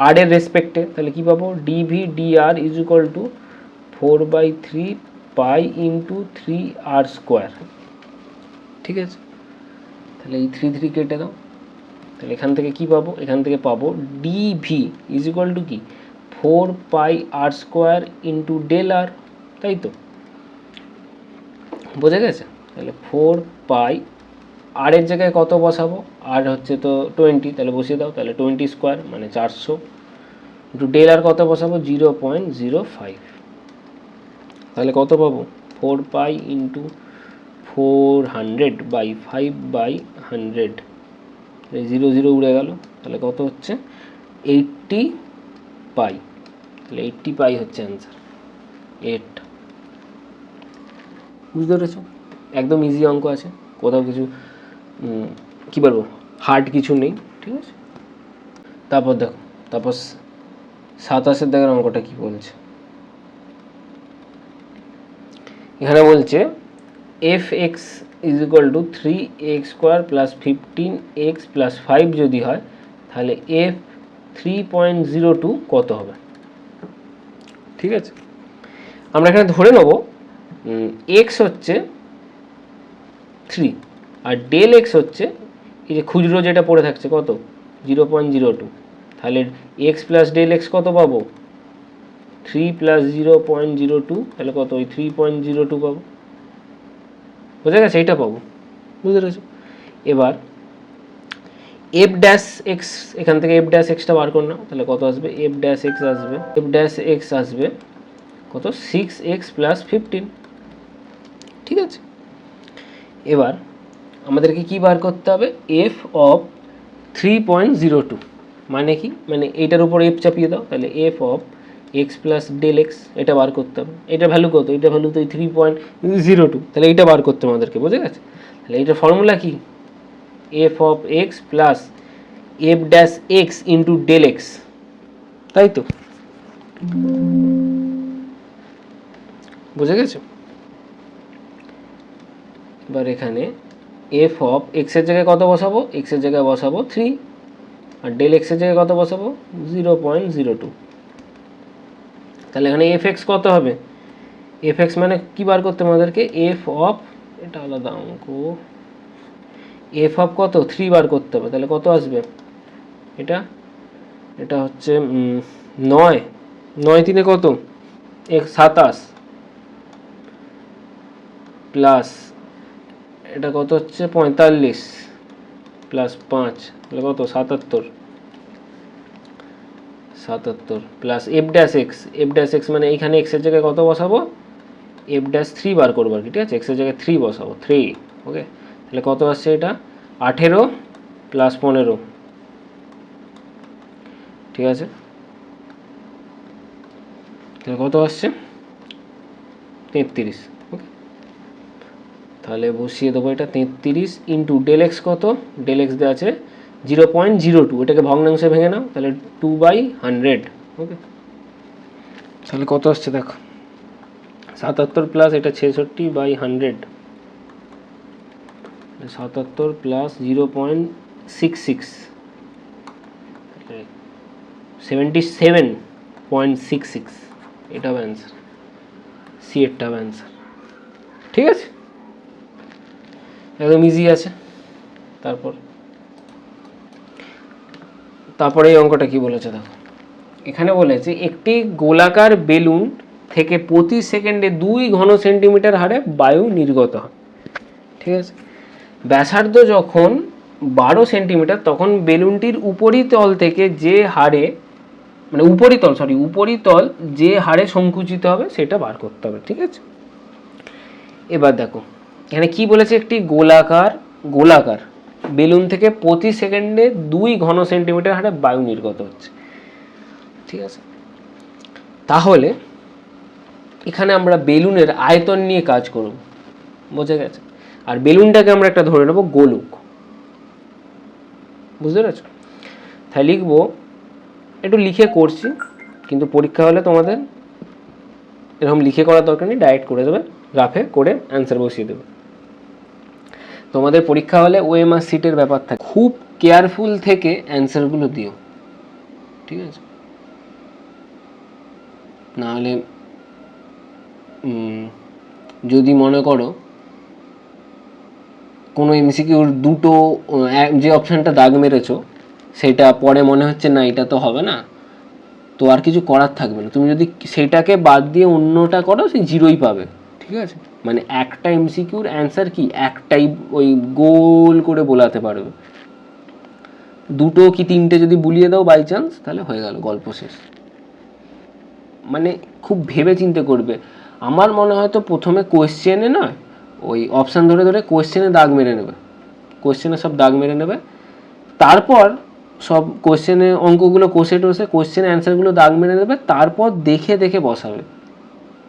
Speaker 1: আর এর রেসপেক্টে, তাহলে কি পাবো, DV DR is equal to 4/3 pi into 3r²। ঠিক আছে, তাহলে এই 3 কেটে দাও, তাহলে এখান থেকে কি পাবো, এখান থেকে পাবো ডিভি ইজ ইকুয়াল টু কি, 4πr² ইন্টু ডেল আর, তাই তো, বোঝা গেছে। তাহলে 4π, আর এর জায়গায় কত বসাবো, আর হচ্ছে তো 20, তাহলে বসিয়ে দাও, তাহলে 20² মানে 400 ইন্টু ডেল আর কত বসাবো 0.05, তাহলে কত পাবো 4π ইন্টু 400/5/100, 0 0 উড়ে গেল, তাহলে কত হচ্ছে 80 পাই, তাহলে 80 পাই হচ্ছে অ্যান্সার 8। বুঝতে পেরেছো, একদম ইজি অঙ্ক আছে, কোথাও কিছু কী বলবো হার্ড কিছু নেই। ঠিক আছে, তারপর দেখো, তারপর 27 দেখার অঙ্কটা কি বলছে, এখানে বলছে F x is equal two 3x² plus 15x plus 5 যদি হয়, তাহলে এফ 3.02 কত হবে। ঠিক আছে, আমরা এখানে ধরে নেব এক্স হচ্ছে 3 আর ডেল এক্স হচ্ছে এই যে খুচরো যেটা পড়ে থাকছে কত 0.02, তাহলে এক্স প্লাস ডেল এক্স কত পাবো 3 প্লাস 0.02, তাহলে কত ওই 3.02 পাবো। বোঝা গেছে, এইটা পাবো, বুঝতে পেরেছো। এবার এফ ড্যাশ এক্স, এখান থেকে এফ ড্যাশ এক্সটা বার কর না, তাহলে কত আসবে, এফ ড্যাশ এক্স আসবে, এফ ড্যাশ এক্স আসবে কত 6x প্লাস 15। ঠিক আছে, এবার আমাদেরকে কি বার করতে হবে, এফ অফ 3.02 মানে কি, মানে এইটার উপর এফ চাপিয়ে দাও, তাহলে f of x plus del x, এটা বার করতে হবে। এটা ভ্যালু কত, এটা ভ্যালু তো 3.02, তাহলে এইটা বার করতে হবে আমাদেরকে, বুঝে গেছে। তাহলে এইটার ফর্মুলা কি, f of x plus f dash x into del x, তাই তো, বুঝে গেছে। এবার এখানে এফ অফ এক্সের জায়গায় কত বসাবো, এক্সের জায়গায় বসাবো 3 আর ডেল এক্সের জায়গায় কত বসাবো 0.02, তাহলে এখানে এফ এক্স কত হবে, এফ এক্স মানে কি বার করতে হবে আমাদেরকে, এফ অফ, এটা আলাদা অঙ্ক, এফ অফ কত 3 বার করতে হবে, তাহলে কত আসবে এটা এটা হচ্ছে 9, 9 3 কত 27 প্লাস এটা কত হচ্ছে 45 প্লাস 5 তাহলে কত 77 প্লাস এফ ড্যাশ এক্স মানে এইখানে এক্স এর জায়গায় কত বসাবো এফ ড্যাশ 3 বার করবো আর কি, ঠিক আছে, এক্স এর জায়গায় 3 বসাবো 3, ওকে। তাহলে কত আসছে এটা 18 প্লাস 15, ঠিক আছে, তাহলে কত আসছে 33, ওকে। তাহলে বসিয়ে দেবো এটা 33 ইন্টু ডেল এক্স কত, ডেল এক্স দেওয়া আছে 0.02, এটাকে ভগ্নাংশে ভেঙে নাও, তাহলে 2/100, ওকে। তাহলে কত আসছে দেখো 77 প্লাস এটা 66/100, 77 প্লাস 0.66 77.66, এটা হবে অ্যান্সার, সি এরটা হবে অ্যান্সার, ঠিক আছে, একদম ইজি আছে। তারপরে এই অঙ্কটা কি বলেছে দেখো, এখানে বলেছে একটি গোলাকার বেলুন থেকে প্রতি সেকেন্ডে 2 ঘন সেন্টিমিটার হারে বায়ু নির্গত হয়, ঠিক আছে। ব্যাসার্ধ যখন 12 সেন্টিমিটার তখন বেলুনটির উপরিতল থেকে যে হারে মানে উপরিতল যে হারে সংকুচিত হবে সেটা বার করতে হবে, ঠিক আছে। এবার দেখো এখানে কি বলেছে, একটি গোলাকার বেলুন থেকে প্রতি সেকেন্ডে 2 ঘন সেন্টিমিটার হারে বায়ু নির্গত হচ্ছে, ঠিক আছে। তাহলে এখানে আমরা বেলুনের আয়তন নিয়ে কাজ করব, বোঝা গেছে। আর বেলুনটাকে আমরা একটা ধরে নেব গোলক, বুঝতে পেরেছ। তাই লিখবো, একটু লিখে করছি, কিন্তু পরীক্ষা হলে তোমাদের এরকম লিখে করার দরকার নেই, ডাইরেক্ট করে দেবে, গ্রাফে করে অ্যান্সার বসিয়ে দেবে। তোমাদের পরীক্ষা হলে ওএমআর সিটের ব্যাপার থাকে, খুব কেয়ারফুল থেকে অ্যান্সারগুলো দিও, ঠিক আছে, নাহলে যদি মনে করো কোনো এমসিকিউর দুটো যে অপশানটা দাগ মেরেছো সেটা পরে মনে হচ্ছে না এটা তো হবে না, তো আর কিছু করার থাকবে না, তুমি যদি সেটাকে বাদ দিয়ে অন্যটা করো সেই 0ই পাবে, ঠিক আছে। মানে একটা এমসিকিউর অ্যান্সার কি একটাই ওই গোল করে বোলাতে পারবে, 2টো কি 3টে যদি বুলিয়ে দাও বাই চান্স তাহলে হয়ে গেল, গল্প শেষ। মানে খুব ভেবে চিন্তে করবে। আমার মনে হয় তো প্রথমে কোয়েশ্চেনে না ওই অপশান ধরে ধরে কোয়েশ্চেনে দাগ মেরে নেবে, কোয়েশ্চেনে সব দাগ মেরে নেবে, তারপর সব কোয়েশ্চেনে অঙ্কগুলো কষে টষে কোয়েশ্চেনে অ্যান্সারগুলো দাগ মেরে দেবে, তারপর দেখে দেখে বসাবে।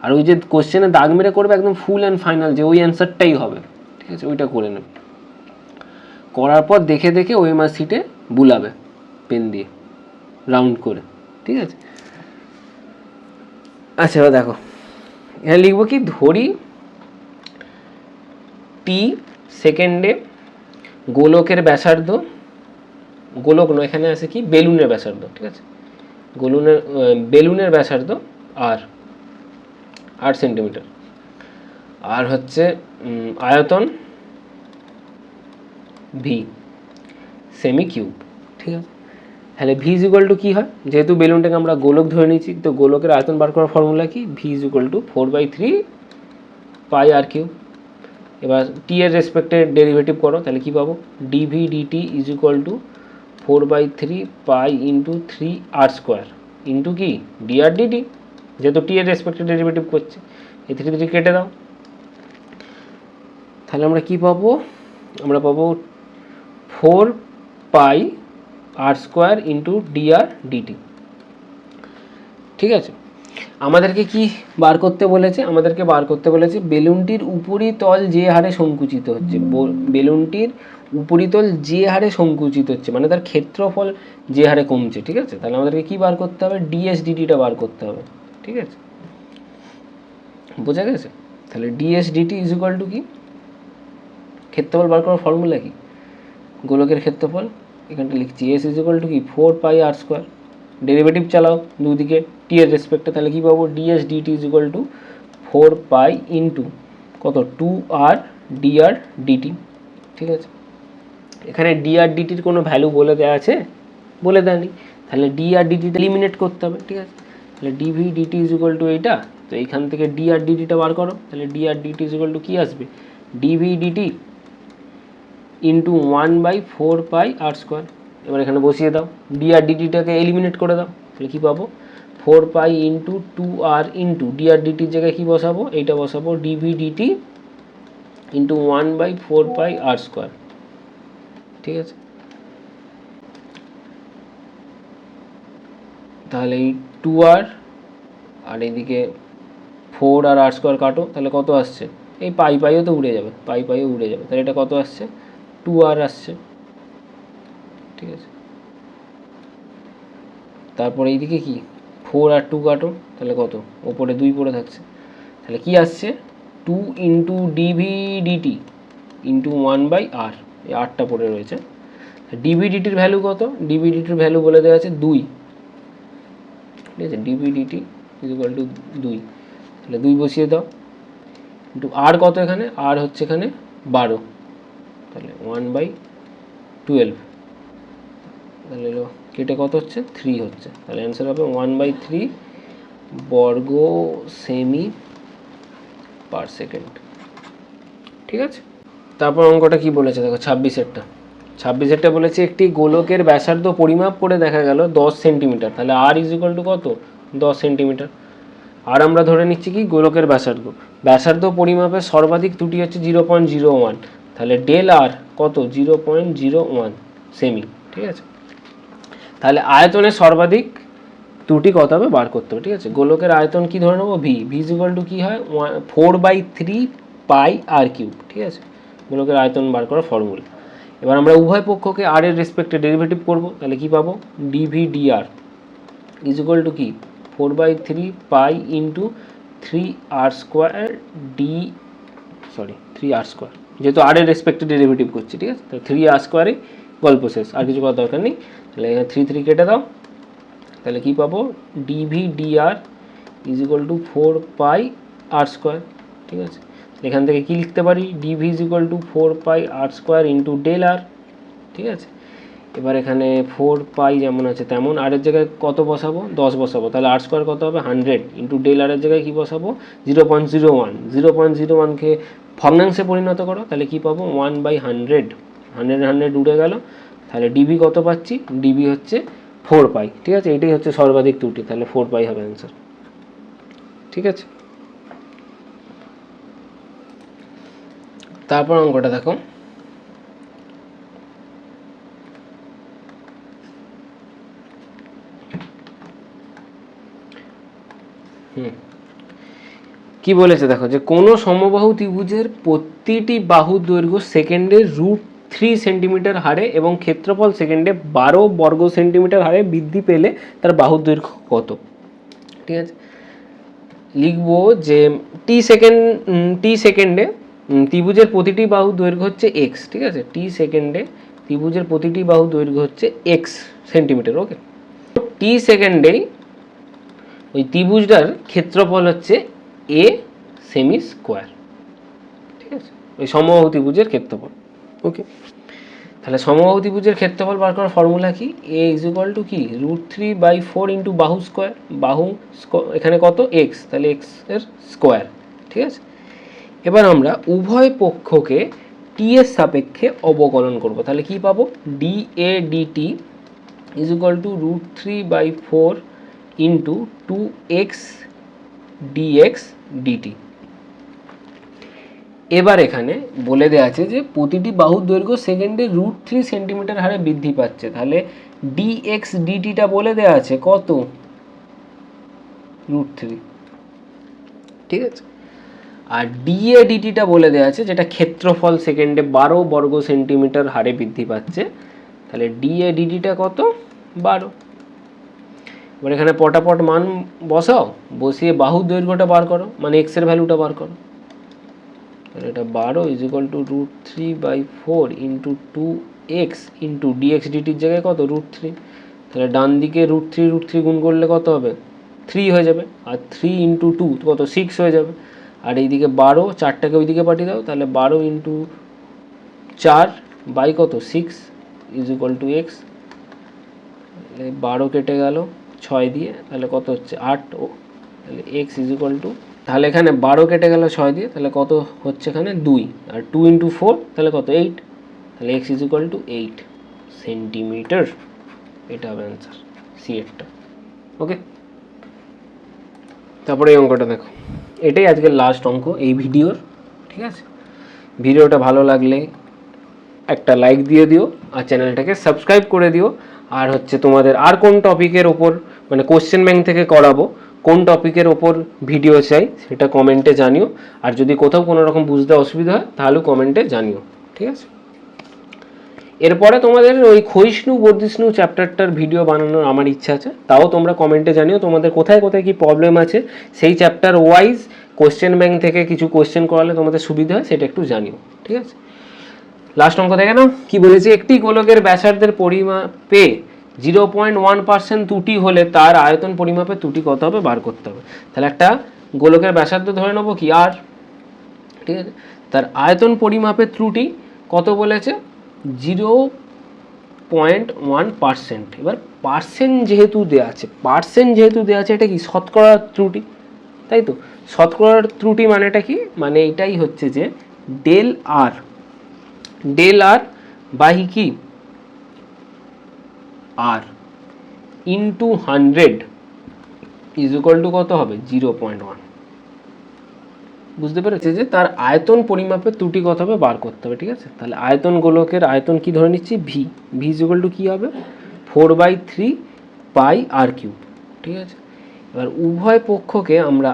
Speaker 1: আর ওই যে কোয়েশ্চেনে দাগ মেরে করবে একদম ফুল অ্যান্ড ফাইনাল যে ওই অ্যান্সারটাই হবে, ঠিক আছে, ওইটা করে নেবে। করার পর দেখে দেখে ওএমআর সিটে বুলাবে পেন দিয়ে রাউন্ড করে, ঠিক আছে। আচ্ছা এবার দেখো এখানে লিখবো কি, ধরি টি সেকেন্ডে গোলকের ব্যাসার্ধ, গোলক নয় এখানে আছে কি বেলুনের ব্যাসার্ধ, ঠিক আছে, বেলুনের ব্যাসার্ধ আর 8 সেন্টিমিটার, আর হচ্ছে আয়তন ভি সেমি কিউব, ঠিক আছে। তাহলে ভি ইজ ইকুয়াল টু কী হয়, যেহেতু বেলুনটাকে আমরা গোলক ধরে নিয়েছি তো গোলকের আয়তন বার করার ফর্মুলা কি, v is equal to 4/3 pi r cube. এবার টি এর রেসপেক্টে ডেরিভেটিভ করো, তাহলে কি পাবো, DV DT is equal to 4/3 pi into 3r² into কি ডিআর ডিটি, যেহেতু টি এর রেসপেক্টে ডেরিভেটিভ করছে, এই 3 কেটে দাও, তাহলে আমরা কি পাবো, আমরা পাবো 4πr² ইন্টু ডিআর ডিটি, ঠিক আছে। আমাদেরকে কি বার করতে বলেছে, আমাদেরকে বার করতে বলেছে বেলুনটির উপরিতল যে হারে সংকুচিত হচ্ছে, বেলুনটির উপরিতল যে হারে সংকুচিত হচ্ছে মানে তার ক্ষেত্রফল যে হারে কমছে, ঠিক আছে। তাহলে আমাদেরকে কি বার করতে হবে, ডিএস ডিটিটা বার করতে হবে, ঠিক আছে, বোঝা গেছে। তাহলে ds DT is equal to কি, ক্ষেত্রফল বার করার ফর্মুলা কি, গোলকের ক্ষেত্রফল, এখানটা লিখছি এস ইজ ইকুয়াল টু কি 4πr², ডেরিভেটিভ চালাও দুদিকে টি এর রেসপেক্টে, তাহলে কি পাবো, DS DT is equal to 4π into কত 2r ডিআর ডিটি, ঠিক আছে। এখানে ডিআর ডিটির কোনো ভ্যালু বলে দেওয়া আছে, বলে দেয়নি, তাহলে ডি আর ডিটিটা এলিমিনেট করতে হবে, ঠিক আছে। তাহলে dv DT is equal to এইটা, তো এইখান থেকে ডি আর ডিটিটা বার করো, তাহলে D R DT is equal to কী আসবে, ডিভি ডিটি ইন্টু 1/4πr²। এবার এখানে বসিয়ে দাও, ডি আর ডিটিটাকে এলিমিনেট করে দাও, তাহলে কী পাবো, 4π ইন্টু 2r ইন্টু ডি আর ডিটির জায়গায় কী বসাবো, এইটা বসাবো ডিভি ডিটি ইন্টু 1/4πr², ঠিক আছে। তাহলে এই 2r আর এইদিকে 4 আর r² কাটো, তাহলে কত আসছে, এই পাইও তো উড়ে যাবে, পাইও উড়ে যাবে, তাহলে এটা কত আসছে, 2r আসছে, ঠিক আছে। তারপরে এইদিকে কি 4 আর 2 কাটো, তাহলে কত, ওপরে 2 পড়ে থাকছে, তাহলে কি আসছে 2 into DV DT into 1/r, এই আরটা পড়ে রয়েছে। ডিভি ডিটির ভ্যালু কত, ডিভি ডিটির ভ্যালু বলে দেওয়া আছে 2, ঠিক আছে, dv DT is equal to 2, তাহলে 2 বসিয়ে দাও, ইন্টু আর কত, এখানে আর হচ্ছে এখানে 12, তাহলে 1/12, তাহলে কেটে কত হচ্ছে 3 হচ্ছে, তাহলে অ্যান্সার হবে 1/3 বর্গ সেমি পার সেকেন্ড, ঠিক আছে। তারপর অঙ্কটা কি বলেছে দেখো, 26এরটা বলেছে একটি গোলকের ব্যাসার্ধ পরিমাপ করে দেখা গেল 10 সেন্টিমিটার, তাহলে আর ইজ ইকুয়াল টু কত, 10 সেন্টিমিটার। আর আমরা ধরে নিচ্ছি কি গোলকের ব্যাসার্ধ পরিমাপের সর্বাধিক ত্রুটি হচ্ছে 0.01, তাহলে ডেল আর কত 0.01 সেমি, ঠিক আছে। তাহলে আয়তনের সর্বাধিক ত্রুটি কত হবে বার করতে হবে, ঠিক আছে। গোলকের আয়তন কি ধরে নেবো, ভি ইজ ইকুয়াল টু কী হয় 4/3πr³, ঠিক আছে, গোলকের আয়তন বার করার ফর্মুলা। এবার আমরা উভয় পক্ষকে আর এর রেসপেক্টে ডেরিভেটিভ করব, তাহলে কি পাবো, DV DR is equal to কি 4/3π ইন্টু 3r², 3r², যেহেতু আর এর রেসপেক্টে ডেরিভেটিভ করছি, ঠিক আছে, তাহলে 3r², গল্প শেষ, আর কিছু করার দরকার নেই। তাহলে এখানে 3 কেটে দাও, তাহলে কি পাবো, DV DR is equal to 4πr², ঠিক আছে। এখান থেকে কি লিখতে পারি, DV is equal to 4πr² into del R, ঠিক আছে। এবার এখানে 4π যেমন আছে তেমন, আর এর জায়গায় কত বসাবো, 10 বসাবো, তাহলে r² কত হবে 100 ইন্টু ডেল আর এর জায়গায় কী বসাবো 0.01, 0.01কে ভগ্নাংশে পরিণত করো, তাহলে কি পাবো 1/100, 100 উড়ে গেল, তাহলে ডিবি কত পাচ্ছি, ডিবি হচ্ছে 4π, ঠিক আছে। এটাই হচ্ছে সর্বাধিক ত্রুটি, তাহলে 4π হবে অ্যান্সার, ঠিক আছে। তারপর অঙ্কটা দেখো, কি বলেছে দেখো, যে কোনো সমবাহু ত্রিভুজের প্রতিটি বাহু দৈর্ঘ্য সেকেন্ডে √3 সেন্টিমিটার হারে এবং ক্ষেত্রফল সেকেন্ডে 12 বর্গ সেন্টিমিটার হারে বৃদ্ধি পেলে তার বাহুর দৈর্ঘ্য কত, ঠিক আছে। লিখবো যে টি সেকেন্ডে ত্রিভুজের প্রতিটি বাহু দৈর্ঘ্য হচ্ছে এক্স, ঠিক আছে, টি সেকেন্ডে ত্রিভুজের প্রতিটি বাহু দৈর্ঘ্য হচ্ছে এক্স সেন্টিমিটার, ওকে। টি সেকেন্ডেই ওই ত্রিভুজটার ক্ষেত্রফল হচ্ছে এ সেমি স্কোয়ার, ঠিক আছে, ওই সমবাহু ত্রিভুজের ক্ষেত্রফল, ওকে। তাহলে সমবাহু ত্রিভুজের ক্ষেত্রফল বার করার ফর্মুলা কি, এ ইজ ইকুয়াল টু কি √3/4 ইন্টু বাহু স্কোয়ার, বাহু এখানে কত এক্স, তাহলে এক্স এর স্কোয়ার, ঠিক আছে। এবার আমরা উভয় পক্ষকে টি এর সাপেক্ষে অবকলন করব, তাহলে কি পাবো, d A DT is equal to √3/4 into 2x dx dt। এবার এখানে বলে দেওয়া আছে যে প্রতিটি বাহুর দৈর্ঘ্য সেকেন্ডে √3 সেন্টিমিটার হারে বৃদ্ধি পাচ্ছে, তাহলে dx dtটা বলে দেওয়া আছে কত, √3, ঠিক আছে। আর dA dtটা বলে দেওয়া আছে যেটা ক্ষেত্রফল সেকেন্ডে 12 বর্গ সেন্টিমিটার হারে বৃদ্ধি পাচ্ছে, তাহলে dA dtটা কত 12। এবার এখানে পটাপট মান বসাও, বসিয়ে বাহুর দৈর্ঘ্যটা বার করো, মানে এক্স এর ভ্যালুটা বার করো, তাহলে এটা 12 is equal to √3/4 into 2x into dx dtর জায়গায় কত √3, তাহলে ডান দিকে √3 গুণ করলে কত হবে 3 হয়ে যাবে, আর 3 ইন্টু 2 কত 6 হয়ে যাবে, আর এইদিকে 12, 4টাকে ওইদিকে পাঠিয়ে দাও, তাহলে 12 ইন্টু 4 বাই কত 6 ইজ ইকুয়াল টু এক্স, তাহলে 12 কেটে গেল 6 দিয়ে, তাহলে কত হচ্ছে 8, ও তাহলে x ইজ ইকুয়াল টু, তাহলে এখানে 12 কেটে গেল 6 দিয়ে, তাহলে কত হচ্ছে এখানে 2, আর 2 ইন্টু 4 তাহলে কত 8, তাহলে x is equal two 8 centimetre. এটা হবে অ্যান্সার সি এরটা। ওকে, তারপরে এই অঙ্কটা দেখো, এটাই আজকের লাস্ট অঙ্ক এই ভিডিওর। ঠিক আছে, ভিডিওটা ভালো লাগলে একটা লাইক দিয়ে দিও আর চ্যানেলটাকে সাবস্ক্রাইব করে দিও। আর হচ্ছে তোমাদের আর কোন টপিকের ওপর মানে কোশ্চেন ব্যাংক থেকে করাবো, কোন টপিকের ওপর ভিডিও চাই সেটা কমেন্টে জানিও। আর যদি কোথাও কোনো রকম বুঝতে অসুবিধা হয় তাহলেও কমেন্টে জানিও। ঠিক আছে, এরপরে তোমাদের ওই ক্ষয়িষ্ণু বর্ধিষ্ণু চ্যাপ্টারটার ভিডিও বানানোর আমার ইচ্ছা আছে, তাও তোমরা কমেন্টে জানিও তোমাদের কোথায় কোথায় কী প্রবলেম আছে, সেই চ্যাপ্টার ওয়াইজ কোশ্চেন ব্যাংক থেকে কিছু কোশ্চেন করালে তোমাদের সুবিধা হয় সেটা একটু জানিও। ঠিক আছে, লাস্ট অঙ্ক দেখে নাও কি বলেছে, একটি গোলকের ব্যাসার্ধের পরিমাপে 0.1% ত্রুটি হলে তার আয়তন পরিমাপের ত্রুটি কত হবে বার করতে হবে। তাহলে একটা গোলকের ব্যাসার্ধ ধরে নেবো কি আর, ঠিক আছে, তার আয়তন পরিমাপের ত্রুটি কত বলেছে 0.1%। এবার পার্সেন্ট যেহেতু দেওয়া আছে, এটা কি শতকরার ত্রুটি, তাই তো। শতকরার ত্রুটি মানেটা কি, মানে এটাই হচ্ছে যে ডেল আর বাই কি আর ইন্টু 100 ইজ ইকুয়াল টু কত হবে 0.1। বুঝতে পেরেছে যে তার আয়তন পরিমাপের ত্রুটি কত হবে বার করতে হবে। ঠিক আছে, তাহলে আয়তন গোলকের আয়তন কি ধরে নিচ্ছি ভি ইজ ইকুয়াল টু কী হবে 4/3 পাই আর কিউব। ঠিক আছে, এবার উভয় পক্ষকে আমরা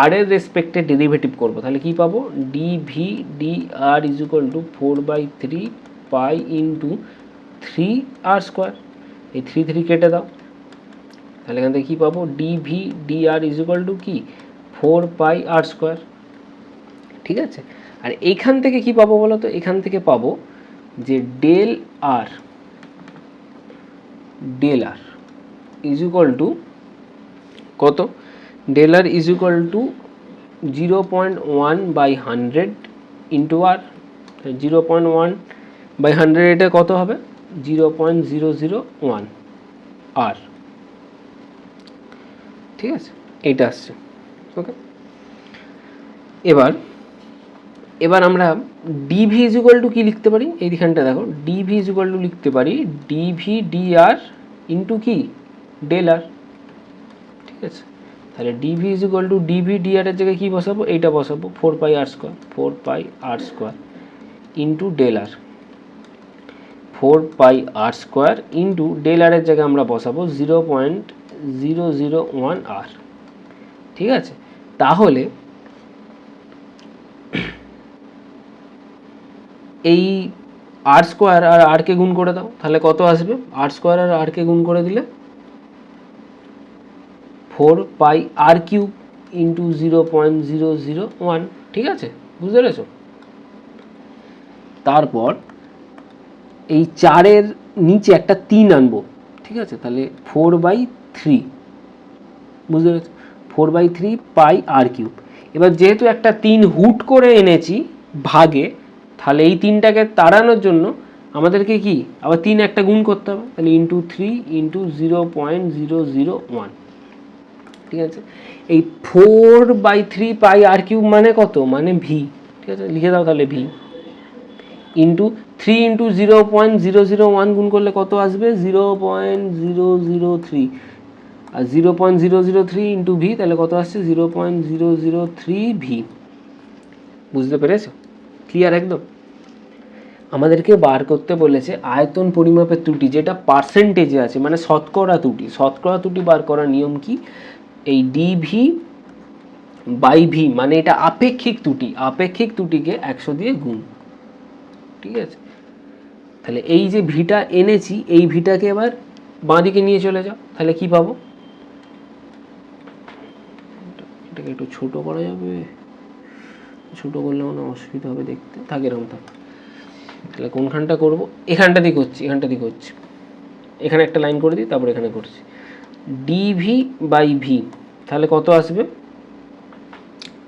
Speaker 1: আর এর রেসপেক্টে ডেরিভেটিভ করবো, তাহলে কি পাবো dv D r is equal to 4/3 pi into 3r²। এই 3 কেটে দাও, তাহলে এখান থেকে কী পাবো dv D r is equal to কি 4πr²। ঠিক আছে, আর এইখান থেকে কি পাবো বলো তো, এখান থেকে পাবো যে del R is equal to কত, del R is equal to 0.1/100 into R, 0.1/100 এটা কত হবে 0.001 আর। ঠিক আছে, এইটা আসছে। ওকে, এবার আমরা ডিভি ইজ ইকুয়াল টু কী লিখতে পারি, এইখানটা দেখো ডিভি ইজ ইকুয়াল টু লিখতে পারি ডিভি ডি আর ইন্টু কি ডেল আর। ঠিক আছে, তাহলে DV is equal to DV D R এর জায়গায় কী বসাবো, এইটা বসাবো 4πr² into del R, 4πr² into del R এর জায়গায় আমরা বসাবো 0.001 আর। ঠিক আছে, তাহলে এই r² আর আরকে গুণ করে দাও, তাহলে কত আসবে r² আর আরকে গুণ করে দিলে 4πr³ ইন্টু 0.001। ঠিক আছে, বুঝতে পেরেছো। তারপর এই 4-এর নিচে একটা 3 আনবো। ঠিক আছে, তাহলে 4/3, বুঝতে পেরেছো 4/3 পাই r³। এবার যেহেতু একটা 3 হুট করে এনেছি ভাগে, তাহলে এই 3টাকে তাড়ানোর জন্য আমাদেরকে কি আবার 3 একটা গুণ করতে হবে, তাহলে ইন্টু 3 ইন্টু 0.001। ঠিক আছে, এই 4/3 পাই r³ মানে কত, মানে ভি। ঠিক আছে, লিখে দাও তাহলে ভি ইন্টু 3 ইন্টু 0.001 গুণ করলে কত আসবে 0.003, আর 0.003 ইন্টু ভি তাহলে কত আসছে 0.003 ভি। বুঝতে পেরেছো, ক্লিয়ার একদম। আমাদেরকে বার করতে বলেছে আয়তন পরিমাপের ত্রুটি, যেটা পার্সেন্টেজে আছে, মানে শতকরা ত্রুটি বার করার নিয়ম কি, এই ডিভি বাই ভি, মানে এটা আপেক্ষিক ত্রুটিকে 100 দিয়ে গুণ। ঠিক আছে, তাহলে এই যে ভিটা এনেছি এই ভিটাকে এবার বাঁ দিকে নিয়ে চলে যাও, তাহলে কি পাবো, এটাকে একটু ছোট করা যাবে, ছোট করলে মনে অসুবিধা হবে দেখতে, থাকে এরকম থাক। তাহলে কোনখানটা করবো, এখানটা দিয়ে করছি, এখানে একটা লাইন করে দিই, তারপর এখানে করছি ডিভি বাই ভি, তাহলে কত আসবে,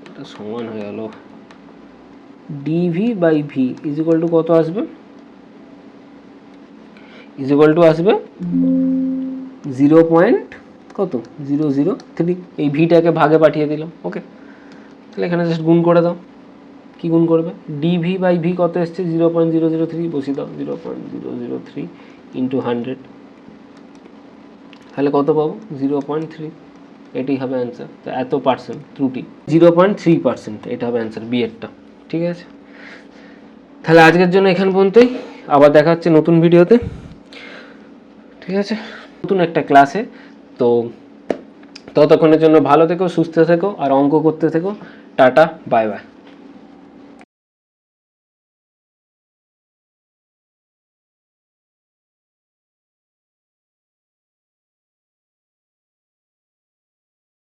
Speaker 1: এটা সমান হয়ে গেল dv by v is equal to কত আসবে, ইজ ইকুয়াল টু আসবে 0.003, এই ভিটাকে ভাগে পাঠিয়ে দিলাম। ওকে, তাহলে এখানে জাস্ট গুণ করে দাও। কি গুণ করবে? ডিভি বাই ভি কত এসছে? 0.003 বসিয়ে দাও, 0.003 ইন্টু 100, তাহলে কত পাবো? 0.3। এটাই হবে অ্যান্সার। তো এত পার্সেন্ট ত্রুটি, 0.3%, এটা হবে অ্যান্সার বি এরটা। ঠিক আছে, তাহলে আজকের জন্য এখান পর্যন্তই, আবার দেখা হচ্ছে নতুন ভিডিওতে। ঠিক আছে, নতুন একটা ক্লাসে। তো ততক্ষণের জন্য ভালো থেকো, সুস্থ থেকো, আর অঙ্ক করতে থেকো। Tata, bye bye.